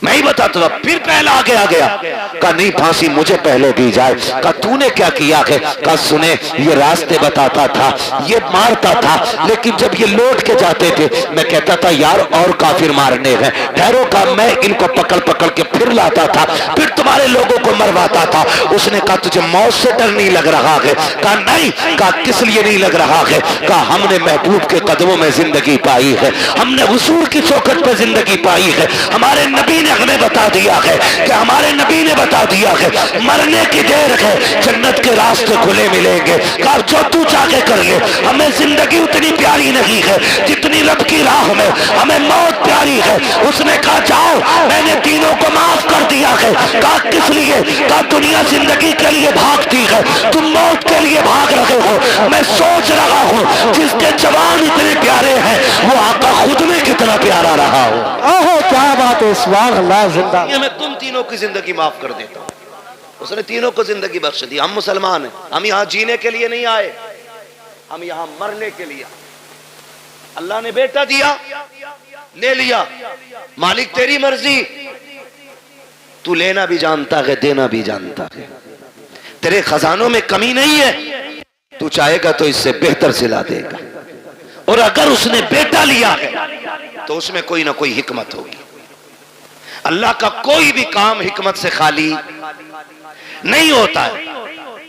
میں ہی بتاتا تھا. پھر پہلا آگے آ گیا، کہا نہیں پھانسی مجھے پہلے دی جائے. کہا تو نے کیا کیا ہے؟ کہا سنے یہ راستے بتاتا تھا، یہ مارتا تھا، لیکن جب یہ لوٹ کے جاتے تھے میں کہتا تھا یار اور کافر مارنے ہیں، ٹھہرو. کہا میں ان کو پکڑ پکڑ کے پھر لاتا تھا، پھر تمہارے لوگوں کو مرواتا تھا. اس نے کہا تجھے موت سے ڈر نہیں لگ رہا ہے؟ کہا نہیں. کہا کس لیے نہیں لگ رہا ہے؟ کہا ہم نے محبوب کے قدموں میں زندگی پائی ہے، ہم نے حضور کی چوکھٹ پہ زندگی پائی ہے، ہمارے نبی نے نے ہمیں بتا دیا ہے کہ ہمارے نبی نے بتا دیا ہے مرنے کی دیر ہے جنت کے راستے کھلے ملیں گے. کہا جو تو چاہ کے کر لے, ہمیں زندگی اتنی پیاری نہیں ہے جتنی رب کی راہ میں ہمیں موت پیاری ہے. اس نے کہا جاؤ میں نے تینوں کو معاف کر دیا ہے. کہا کس لیے؟ کہا دنیا زندگی کے لیے بھاگتی ہے, تم موت کے لیے بھاگ رہے ہو. میں سوچ رہا ہوں جس کے جوان اتنے پیارے ہیں وہ آقا خود میں کتنا پیارا رہا ہو. اوہ کیا بات ہے, سبحان اللہ, زندہ. میں تم تینوں کی زندگی معاف کر دیتا ہوں. اس نے تینوں کو زندگی بخش دی. ہم مسلمان ہیں, ہم یہاں جینے کے لیے نہیں آئے, ہم یہاں مرنے کے لیے. اللہ نے بیٹا دیا, لے لیا, مالک تیری مرضی, تو لینا بھی جانتا ہے دینا بھی جانتا ہے, تیرے خزانوں میں کمی نہیں ہے, تو چاہے گا تو اس سے بہتر سلا دے گا. اور اگر اس نے بیٹا لیا ہے تو اس میں کوئی نہ کوئی حکمت ہوگی. اللہ کا کوئی بھی کام حکمت سے خالی نہیں ہوتا ہے.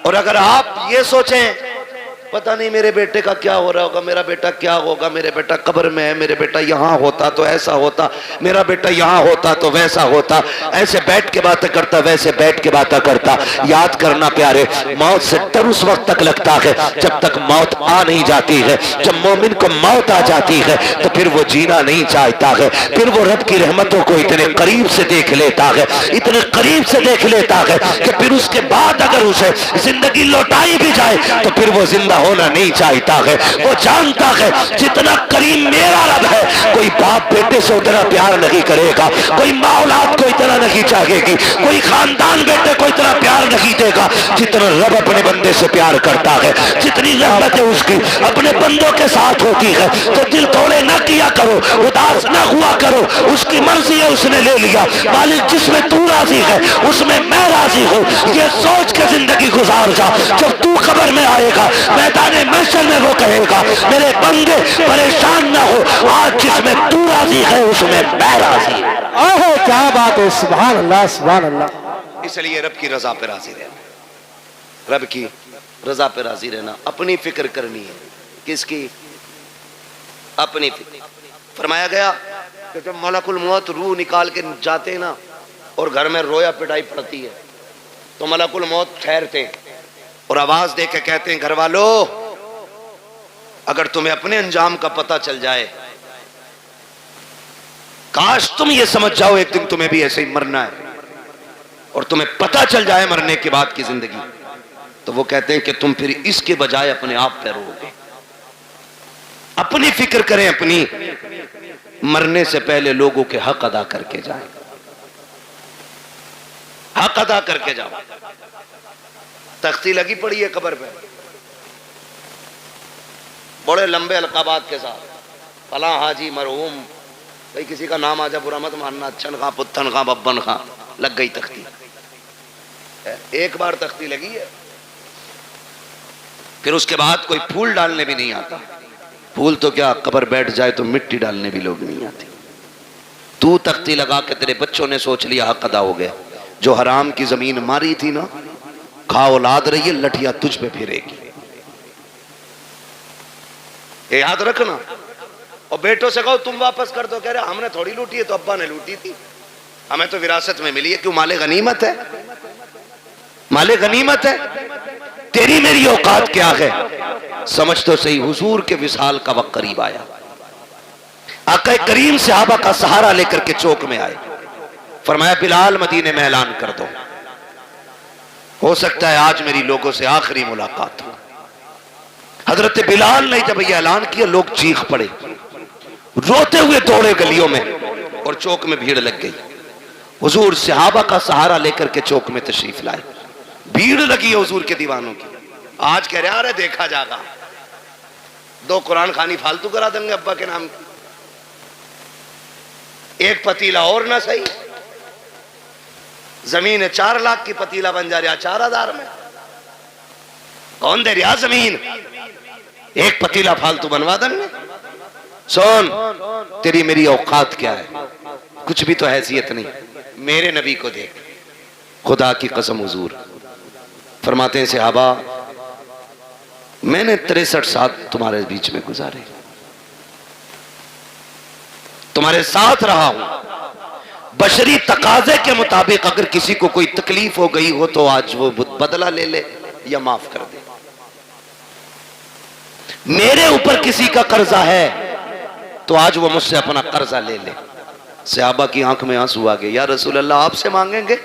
اور اگر آپ یہ سوچیں پتہ نہیں میرے بیٹے کا کیا ہو رہا ہوگا, میرا بیٹا کیا ہوگا, میرے بیٹا قبر میں ہے, میرے بیٹا یہاں ہوتا تو ایسا ہوتا, میرا بیٹا یہاں ہوتا تو ویسا ہوتا, ایسے بیٹھ کے باتیں کرتا ویسے بیٹھ کے باتیں کرتا. یاد کرنا پیارے, موت سے ڈر اس وقت تک لگتا ہے جب تک موت آ نہیں جاتی ہے. جب مومن کو موت آ جاتی ہے تو پھر وہ جینا نہیں چاہتا ہے, پھر وہ رب کی رحمتوں کو اتنے قریب سے دیکھ لیتا ہے, اتنے قریب سے دیکھ لیتا ہے کہ پھر اس کے بعد اگر اسے زندگی لوٹائی بھی جائے تو پھر وہ زندہ ہونا نہیں چاہتا ہے. وہ جانتا ہے جتنا کریم میرا رب ہے کوئی باپ بیٹے سے اتنا پیار نہیں کرے گا, کوئی ماں اولاد کو اتنا نہیں چاہے گی, کوئی خاندان بیٹے کو اتنا پیار نہیں دے گا جتنا رب اپنے بندے سے پیار کرتا ہے. جتنی رحمت ہے اس کی اپنے بندوں کے ساتھ ہوتی ہے تو دل توڑے نہ کیا کرو, اداس نہ ہوا کرو. اس کی مرضی ہے, اس نے لے لیا. مالک جس میں تو راضی ہے اس میں میں راضی ہوں, یہ سوچ کے زندگی گزار جا. جب تو خبر میں آئے گا میدان محشر میں وہ کہے گا میرے بندے پریشان نہ ہو, آج جس میں تو راضی ہے اس میں میں راضی ہوں. اوہ کیا بات ہے, سبحان اللہ, سبحان اللہ. اس لیے رب کی رضا پہ راضی رہنا, رب کی رضا پہ راضی رہنا. اپنی فکر کرنی ہے. کس کی؟ اپنی فکر. فرمایا گیا کہ جب ملک الموت روح نکال کے جاتے ہیں نا اور گھر میں رویا پٹائی پڑتی ہے تو ملک الموت ٹھہرتے اور آواز دے کے کہتے ہیں گھر والو اگر تمہیں اپنے انجام کا پتہ چل جائے, کاش تم یہ سمجھ جاؤ ایک دن تمہیں بھی ایسے ہی مرنا ہے اور تمہیں پتہ چل جائے مرنے کے بعد کی زندگی, تو وہ کہتے ہیں کہ تم پھر اس کے بجائے اپنے آپ پہ رو گے. اپنی فکر کریں, اپنی مرنے سے پہلے لوگوں کے حق ادا کر کے جائیں, حق ادا کر کے جاؤ. تختی لگی پڑی ہے قبر پہ بڑے لمبے القابات کے ساتھ, فلاں حاجی مرحوم, بھئی کسی کا نام آ جا برا مت ماننا, اچھن خاں پتن خاں ببن خاں, لگ گئی تختی. ایک بار تختی لگی ہے پھر اس کے بعد کوئی پھول ڈالنے بھی نہیں آتا. پھول تو کیا, قبر بیٹھ جائے تو مٹی ڈالنے بھی لوگ نہیں آتے. تو تختی لگا کے تیرے بچوں نے سوچ لیا حق ادا ہو گیا. جو حرام کی زمین ماری تھی نا, کھا اولاد رہی ہے, لٹھیاں تجھ پہ پھرے گی. یہ یاد رکھنا. اور بیٹوں سے کہو تم واپس کر دو, کہہ رہے ہم نے تھوڑی لوٹی ہے, تو ابا نے لوٹی تھی, ہمیں تو وراثت میں ملی ہے. کیوں؟ مال غنیمت ہے, مال غنیمت ہے. تیری میری اوقات کیا ہے سمجھ تو صحیح. حضور کے وصال کا وقت قریب آیا, آقا کریم صحابہ کا سہارا لے کر کے چوک میں آئے. فرمایا بلال مدینے میں اعلان کر دو, ہو سکتا ہے آج میری لوگوں سے آخری ملاقات ہو. حضرت بلال نے جب یہ اعلان کیا لوگ چیخ پڑے, روتے ہوئے دوڑے گلیوں میں اور چوک میں بھیڑ لگ گئی. حضور صحابہ کا سہارا لے کر کے چوک میں تشریف لائے, بھیڑ لگی ہے حضور کے دیوانوں کی. آج کہہ رہے ہیں دیکھا جاگا, 2 قرآن خوانی فالتو کرا دیں گے ابا کے نام کی, ایک پتیلا اور نہ صحیح, زمین 4 لاکھ کی پتیلا بن جا رہا 4000 میں. کون دے رہا زمین, ایک پتیلا فالتو بنوا دیں گے. سون تیری میری اوقات کیا ہے, کچھ بھی تو حیثیت نہیں. میرے نبی کو دیکھ, خدا کی قسم حضور فرماتے ہیں صحابہ میں نے 63 سال تمہارے بیچ میں گزارے, تمہارے ساتھ رہا ہوں, بشری تقاضے کے مطابق اگر کسی کو کوئی تکلیف ہو گئی ہو تو آج وہ بدلہ لے لے یا معاف کر دے. میرے اوپر کسی کا قرضہ ہے تو آج وہ مجھ سے اپنا قرضہ لے لے. صحابہ کی آنکھ میں آنسو آ گئے. یا رسول اللہ آپ سے مانگیں گے؟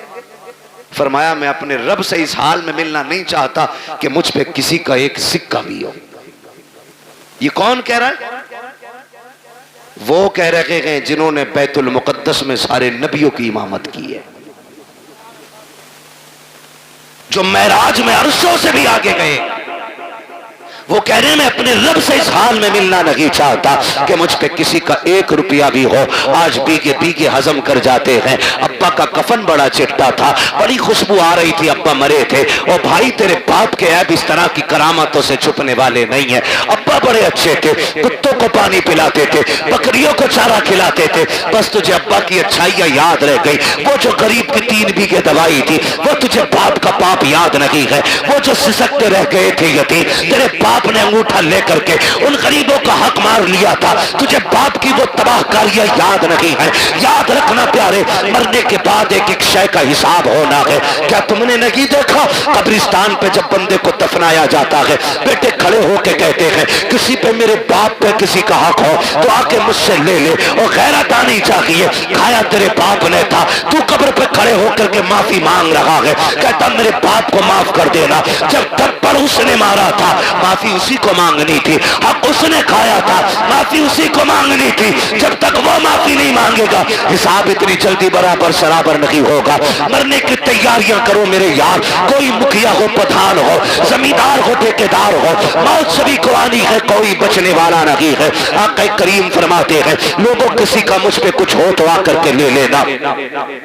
فرمایا میں اپنے رب سے اس حال میں ملنا نہیں چاہتا کہ مجھ پہ کسی کا ایک سکہ بھی ہو. یہ کون کہہ رہا ہے؟ وہ کہہ رہے ہیں جنہوں نے بیت المقدس میں سارے نبیوں کی امامت کی ہے، جو معراج میں عرشوں سے بھی آگے گئے. وہ کہہ رہے ہیں میں اپنے رب سے اس حال میں ملنا نہیں چاہتا کہ مجھ پہ کسی کا ایک روپیہ بھی ہو. آج بیگے ہضم کر جاتے ہیں. ابا کا کفن بڑا چٹا تھا، بڑی خوشبو آ رہی تھی، ابا مرے تھے. اور بھائی تیرے باپ کے عیب اس طرح کی کرامتوں سے چھپنے والے نہیں ہیں. ابا بڑے اچھے تھے، کتوں کو پانی پلاتے تھے، بکریوں کو چارہ کھلاتے تھے. بس تجھے ابا کی اچھائیاں یاد رہ گئی. وہ جو غریب کی 3 بیگھے دوائی تھی وہ تجھے باپ کا پاپ یاد نہیں ہے. وہ جو سسکتے رہ گئے تھے یتیم، تیرے باپ نے انگوٹھا لے کر کے ان غریبوں کا حق مار لیا تھا. تجھے باپ کی وہ تباہ کاریاں یاد نہیں ہے. یاد رکھنا پیارے، مرنے کے بعد ایک ایک شے کا حساب ہونا ہے. کیا تم نے نہیں دیکھا قبرستان پہ جب بندے کو دفنایا جاتا ہے بیٹے کھڑے ہو کے کہتے ہیں کسی پہ میرے باپ پہ کسی کا حق ہو تو آ کے مجھ سے لے لے. اور غیرت آنی چاہیے. کھایا تیرے باپ نے تھا، تو قبر پہ کھڑے ہو کر کے معافی مانگ رہا ہے. کہتا میرے باپ کو معاف کر دینا. جب تھپڑ اس نے مارا تھا معافی اسی کو مانگنی تھی. حق اس نے کھایا تھا معافی اسی کو مانگنی تھی. جب تک وہ معافی نہیں مانگے گا حساب اتنی جلدی برابر سرابر نہیں ہوگا. مرنے کی تیاریاں کرو میرے یار. کوئی مکھیا ہو، پٹھان ہو، زمیندار ہو، ٹھیکیدار ہو، موت سبھی کو آنی ہے، کوئی بچنے والا نہیں ہے. آقا کریم فرماتے ہیں لوگوں کسی کا مجھ پہ کچھ ہو تو آ کر کے لے لینا.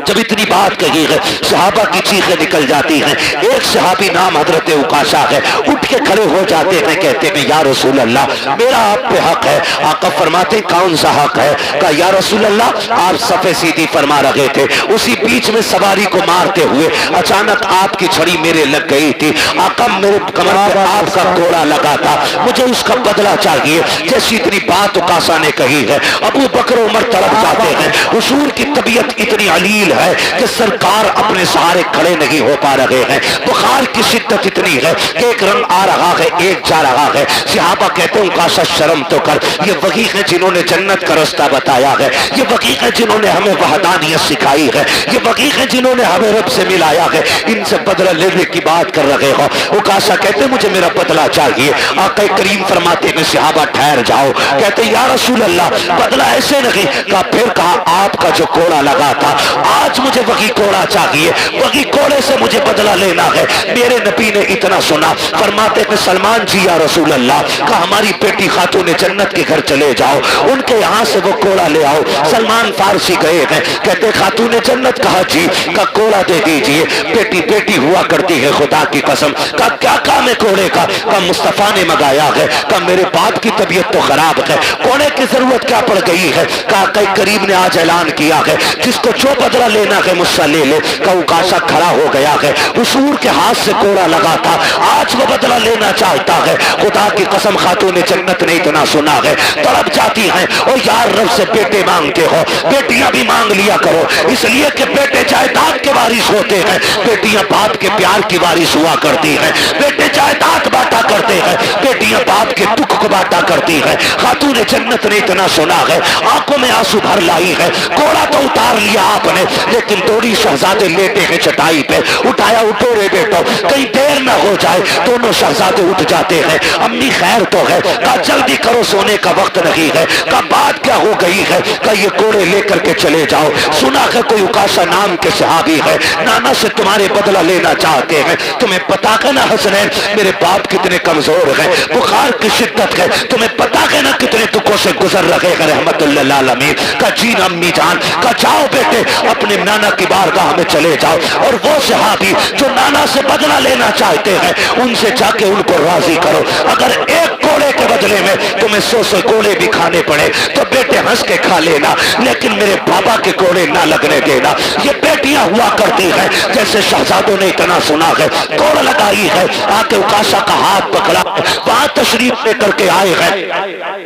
جب اتنی بات کہی ہے صحابہ کی چیخیں نکل جاتی ہیں. ایک صحابی نام حضرت عکاشہ ہے، اٹھ کے کھڑے ہو جاتے ہیں، کہتے ہیں یا رسول اللہ میرا آپ پہ حق ہے. آقا فرماتے کون سا حق ہے؟ کہا یا رسول اللہ آپ صفے سیدھی فرما رہے تھے، اسی بیچ میں سواری کو مارتے ہوئے اچانک آپ کی چھڑی میرے لگ گئی تھی. آقا میرے کمر پہ آپ کا کوڑا لگا تھا، مجھے اس کا بدلہ چاہیے. جیسی اتنی بات عکاشہ نے کہی ہے ابو بکر عمر طرف جاتے ہیں. حضور کی طبیعت اتنی علیل ہے کہ سرکار اپنے سہارے کھڑے نہیں ہو پا رہے ہیں. بخار کی شدت اتنی ہے کہ ایک رنگ آ رہا ہے ایک جا رہا ہے. صحابہ کہتے ہیں عکاشہ شرم تو کر. یہ وہی ہیں جنہوں نے جنت کا رستہ بتایا ہے، یہ وہی ہیں جنہوں نے ہمیں وحدانیت سکھائی ہے، یہ وہی ہیں جنہوں نے ہمیں رب سے ملایا ہے. ان سے بدلہ لینے کی بات کر رہے ہو. عکاشہ کہتے ہیں مجھے میرا بدلہ چاہیے. آقا کریم فرماتے ہیں صحابہ ٹھہر جاؤ. کہتے ہیں یا رسول اللہ بدلہ ایسے نہیں. کہا پھر کہا آپ کا جو کوڑا لگا تھا آج مجھے وہی کوڑا چاہیے، وہی کوڑے سے مجھے بدلہ لینا ہے. میرے نبی نے اتنا سنا فرماتے ہیں سلمان جی یا رسول اللہ کہا ہماری بیٹی خاتون جنت کے گھر چلے جاؤ، ان کے یہاں سے وہ کوڑا لے آؤ. سلمان فارسی گئے ہیں، کہتے خاتون جنت کہا جی. کا کوڑا دے دیجئے. بیٹی بیٹی ہوا کرتی ہے خدا کی قسم. کہا کیا کام ہے کوڑے کا؟ کہا مصطفیٰ نے منگایا ہے. کہا میرے باپ کی طبیعت تو خراب ہے، کوڑے کی ضرورت کیا پڑ گئی ہے؟ کہا کہ کریم نے آج اعلان کیا ہے جس کو جو بدلہ لینا ہے مجھ سے لے لے. کہا عکاشہ کھڑا ہو گیا ہے، حضور کے ہاتھ سے کوڑا لگا تھا آج وہ بدلہ لینا چاہتا ہے. خدا کی قسم خاتون جنت نے اتنا سنا ہے تڑپ جاتی ہیں. اور یار رب سے بیٹے مانگتے ہو، بیٹیاں بھی مانگ لیا کرو، اس لیے کہ بیٹے جائیداد کے وارث ہوتے ہیں، بیٹیاں باپ کے پیار کی وارث ہوا کرتی ہیں. بیٹے جائیداد بانٹا کرتے ہیں، بیٹیاں باپ کے دکھ کو بانٹا کرتی ہیں. خاتون جنت نے اتنا سنا ہے آنکھوں میں آنسو بھر لائی ہے. کوڑا تو اتار لیا آپ نے لیکن دوری شہزادے لیٹے ہیں چٹائی پہ. اٹھایا اٹھو رے بیٹو کہیں دیر نہ ہو جائے. دونوں شہزادے اٹھ جاتے ہیں. امی خیر تو ہے؟ کہا جلدی کرو سونے کا وقت نہیں ہے. کہا بات کیا ہو گئی ہے؟ کہا یہ کوڑے لے کر کے چلے جاؤ. سنا ہے کوئی عکاشہ نام کے صحابی ہے نانا سے تمہارے بدلہ لینا چاہتے ہیں. تمہیں پتا ہے نا حسنین میرے باپ کتنے کمزور ہیں، بخار کی شدت ہے، تمہیں پتا ہے نا کتنے دکھوں سے گزر رہے ہیں رحمت اللہ العالمین. کہا جی امی جان. کہا جاؤ بیٹے اپنے نانا کی بارگاہ میں چلے جاؤ اور وہ صحابی جو نانا سے بدلہ لینا چاہتے ہیں ان سے جا کے ان کو راضی کرو. اگر ایک کوڑے کے بدلے میں میں تمہیں 100 کوڑے بھی کھانے پڑے تو بیٹے ہنس کے کھا لینا، لیکن میرے بابا کے کوڑے نہ لگنے دینا۔ یہ بیٹیاں ہوا کرتی ہیں جیسے شہزادوں نے اتنا سنا ہے، کوڑ لگائی ہے، آ کے عکاشہ کا ہاتھ پکڑا، وہاں تشریف لے کر کے آئے ہیں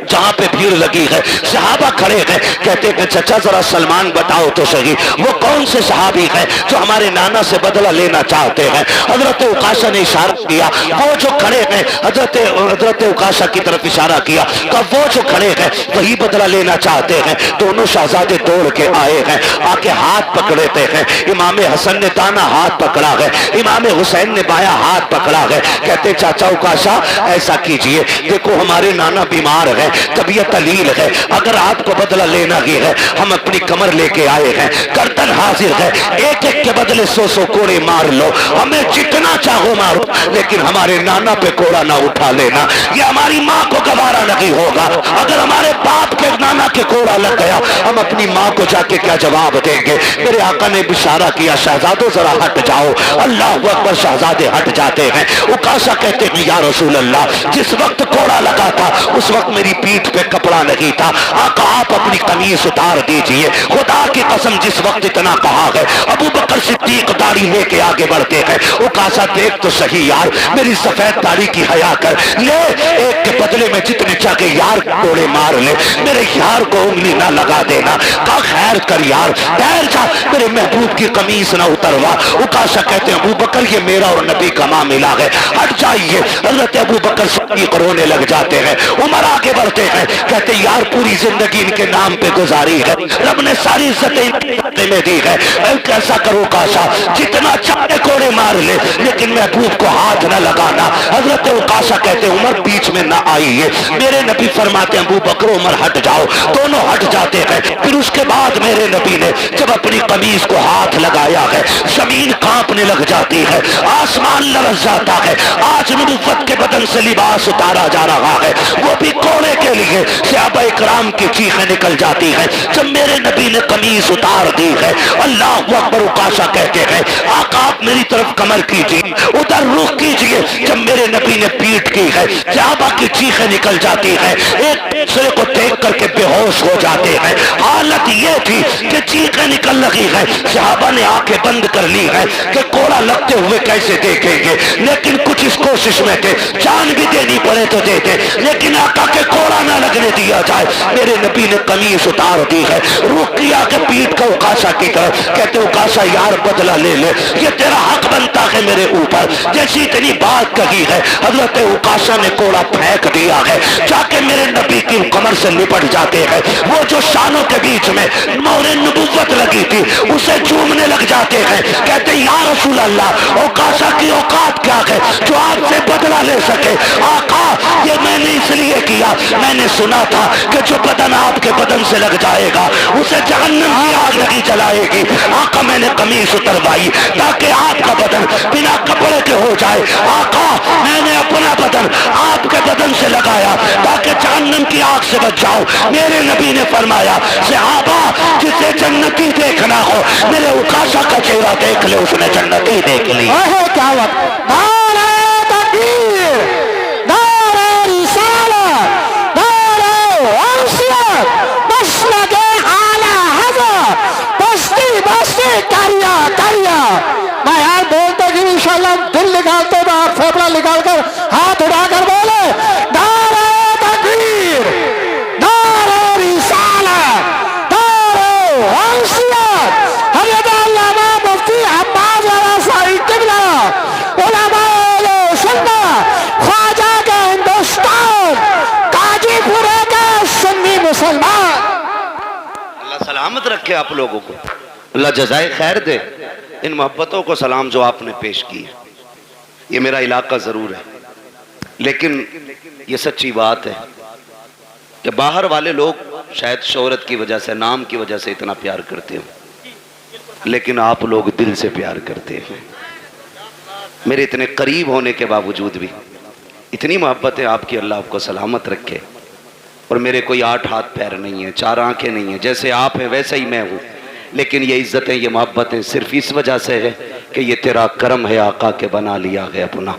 جہاں پہ بھیڑ لگی ہے، صحابہ کھڑے ہیں، کہتے کہ چچا ذرا سلمان بتاؤ تو صحیح وہ کون سے صحابی ہیں جو ہمارے نانا سے بدلہ لینا چاہتے ہیں؟ حضرت عکاشہ نے اشارہ کیا، وہ جو کھڑے ہیں، حضرت عکاشہ کی طرف اشارہ کیا کہ وہ جو کھڑے ہیں وہی بدلہ لینا چاہتے ہیں۔ دونوں شہزادے دوڑ کے آئے ہیں، آ کے ہاتھ پکڑتے ہیں، امام حسن نے دانا ہاتھ پکڑا ہے، امام حسین نے بایاں ہاتھ پکڑا ہے، کہتے چاچا عکاشہ ایسا کیجئے، دیکھو ہمارے نانا بیمار ہے، طبیعت علیل ہے، اگر آپ کو بدلہ لینا ہی ہے ہم اپنی کمر لے کے آئے ہیں، گردن حاضر ہے، ایک ایک کے بدلے 100 کوڑے مار لو، ہمیں جتنا چاہو مارو، لیکن ہمارے نانا پہ کوڑا نہ اٹھا لینا، یہ ہماری ماں کو گوارا نہیں ہوگا۔ اگر ہمارے باپ کے نانا کے کوڑا لگ گیا ہم اپنی ماں کو جا کے کیا جواب دیں گے؟ میرے آقا نے اشارہ کیا، شہزادوں ذرا ہٹ جاؤ، اللہ اکبر، شہزادے ہٹ جاتے ہیں۔ عکاشہ کہتے ہیں یا رسول اللہ جس وقت کوڑا لگا تھا اس وقت میری پیٹھ پہ کپڑا نہیں تھا، آقا آپ اپنی قمیص اتار دیجئے، خدا کی قسم جس وقت اتنا کہا ہے ابو بکر صدیق داڑھی لے کے آگے بڑھتے ہیں، عکاشہ دیکھ تو صحیح یار میری سفید داڑھی کی حیا کر لے، ایک کے بدلے میں جتنے چاہے یار کوڑے مار لے، میرے یار کو انگلی نہ لگا دینا، کہا خیر کر یار ٹھہر جا، میرے محبوب کی قمیص نہ اتروا۔ عکاشہ کہتے ہیں ابو بکر یہ میرا اور نبی کا معاملہ ہے، ہٹ جائیے۔ حضرت ابو بکر صدیق رونے لگ جاتے ہیں، عمر آگے بڑھتے ہیں، کہتے یار پوری زندگی ان کے نام پہ گزاری ہے، رب نے ساری عزتیں میں دی ہے، کیسا کرو عکاشہ جتنا چاہے کوڑے مار لے لیکن محبوب کو ہاتھ نہ لگانا۔ حضرت عکاشہ کہتے عمر بیچ میں نہ آئیے، میرے نبی فرماتے ہیں ابو بکر عمر ہٹ جاؤ، دونوں ہٹ جاتے ہیں۔ پھر اس کے بعد میرے نبی نے جب اپنی قمیص کو ہاتھ لگایا ہے زمین کانپنے لگ جاتی ہے، آسمان لرز جاتا ہے، آج نبوت کے بدن سے لباس اتارا جا رہا ہے، وہ بھی کوڑے کے لیے۔ صحابہ اکرام کی چیخیں نکل جاتی ہیں جب میرے نبی نے قمیص اتار دی ہے۔ اللہ اکبر، عکاشہ کہتے ہیں آقا آپ میری طرف کمر کیجیے، ادھر رخ کیجیے، جب میرے نبی نے پیٹ کی ہے صحابہ کی چیخیں نکل جاتی ہیں، ایک دوسرے کو دیکھ کر کے بے ہوش ہو جاتے ہیں۔ حالت یہ تھی کہ چیخیں نکل لگی ہے، صحابہ نے آنکھیں بند کر لی ہے کہ کوڑا لگتے ہوئے کیسے دیکھیں گے، لیکن کچھ اس کوشش میں تھے جان بھی دینی پڑے تو دیتے، لیکن آقا کے کوڑا نہ لگنے دیا جائے۔ میرے نبی نے قمیص اتار دی ہے، رخ کیا کہ پیٹ کا عکاشہ کی طرف، کہتے عکاشہ یار بدلہ لے لے، یہ تیرا حق بنتا ہے میرے اوپر۔ جیسی اتنی بات کہی ہے حضرت عکاشہ نے کوڑا پھینک دیا ہے، جا کے میرے نبی کی کمر سے لپٹ جاتے ہیں، وہ جو شانوں کے بیچ میں مہر نبوت لگی تھی اسے چومنے لگ جاتے ہیں، کہتے یا رسول اللہ عکاشہ کی اوقات کیا ہے جو آپ سے بدلہ لے سکے؟ آقا یہ میں نے اس لیے کیا، میں نے سنا تھا کہ جو بدن آپ کے بدن سے لگ جائے گا اسے جہنم کی آگ نہیں جلائے گی۔ آقا میں نے قمیص اتروائی تاکہ آپ کا بدن بنا کپڑے کے ہو جائے، آقا میں نے اپنا بدن آپ کے بدن سے لگایا تاکہ جہنم کی آگ سے بچ جاؤ۔ میرے نبی نے فرمایا صحابہ جسے جنتی دیکھنا ہو میرے عکاشہ کا چہرہ دیکھ لے، اس نے جنتی دیکھ لی۔ کیا وقت نعرہ تکبیر، نعرہ رسالت، نعرہ وحشیت، مسلک اعلیٰ حضرت، بستی بستی کریا کریا۔ میں یار بولتے کہ انشاءاللہ دل نکالتے میں آپ پھیپڑا نکال کر ہاتھ اٹھا کر بولے نعرہ تکبیر، نعرہ رسالت، نعرہ وحشیت۔ حضرت علامہ مفتی عباس رضوی قبلہ، علماء اہل سنت، خواجہ کے ہندوستان، قاضی پورے کے سنی مسلمان۔ اللہ سلامت رکھے آپ لوگوں کو، اللہ جزائے خیر دے۔ ان محبتوں کو سلام جو آپ نے پیش کی ہے، یہ میرا علاقہ ضرور ہے، لیکن یہ سچی بات ہے کہ باہر والے لوگ شاید شہرت کی وجہ سے، نام کی وجہ سے اتنا پیار کرتے ہوں، لیکن آپ لوگ دل سے پیار کرتے ہیں۔ میرے اتنے قریب ہونے کے باوجود بھی اتنی محبت ہے آپ کی، اللہ آپ کو سلامت رکھے۔ اور میرے کوئی 8 ہاتھ پیر نہیں ہیں، 4 آنکھیں نہیں ہیں، جیسے آپ ہیں ویسے ہی میں ہوں، لیکن یہ عزتیں، یہ محبتیں صرف اس وجہ سے ہے کہ یہ تیرا کرم ہے آقا کے بنا لیا ہے اپنا،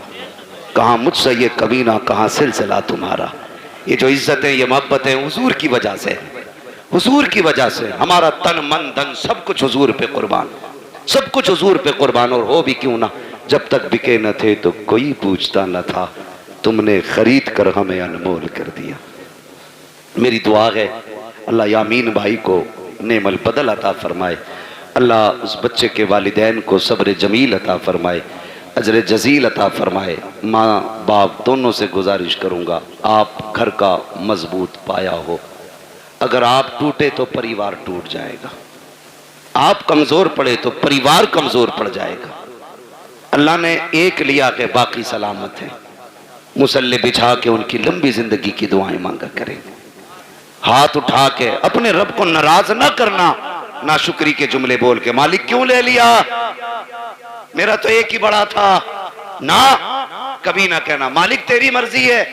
کہاں مجھ سے یہ کبھی نہ کہاں سلسلہ تمہارا، یہ جو عزتیں، یہ محبتیں حضور کی وجہ سے، حضور کی وجہ سے ہمارا تن من دھن سب کچھ حضور پہ قربان، سب کچھ حضور پہ قربان، اور ہو بھی کیوں نہ، جب تک بکے نہ تھے تو کوئی پوچھتا نہ تھا، تم نے خرید کر ہمیں انمول کر دیا۔ میری دعا ہے اللہ یامین بھائی کو نعم البدل عطا فرمائے، اللہ اس بچے کے والدین کو صبر جمیل عطا فرمائے، اجر جزیل عطا فرمائے۔ ماں باپ دونوں سے گزارش کروں گا، آپ گھر کا مضبوط پایا ہو، اگر آپ ٹوٹے تو پریوار ٹوٹ جائے گا، آپ کمزور پڑے تو پریوار کمزور پڑ جائے گا۔ اللہ نے ایک لیا کہ باقی سلامت ہے، مصلی بچھا کے ان کی لمبی زندگی کی دعائیں مانگا کریں، ہاتھ اٹھا کے اپنے رب کو ناراض نہ کرنا، ناشکری کے جملے بول کے مالک کیوں لے لیا، میرا تو ایک ہی بڑا تھا، نہ کبھی نہ کہنا مالک تیری مرضی ہے،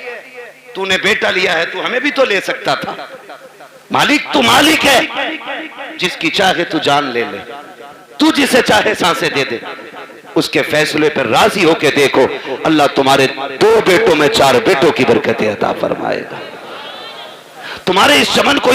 تو نے بیٹا لیا ہے تو ہمیں بھی تو لے سکتا تھا، مالک تو مالک ہے، جس کی چاہے تو جان لے لے، تو جسے چاہے سانسیں دے دے، اس کے فیصلے پر راضی ہو کے دیکھو، اللہ تمہارے 2 بیٹوں میں 4 بیٹوں کی برکتیں عطا فرمائے گا، تمہارے اس چمن کو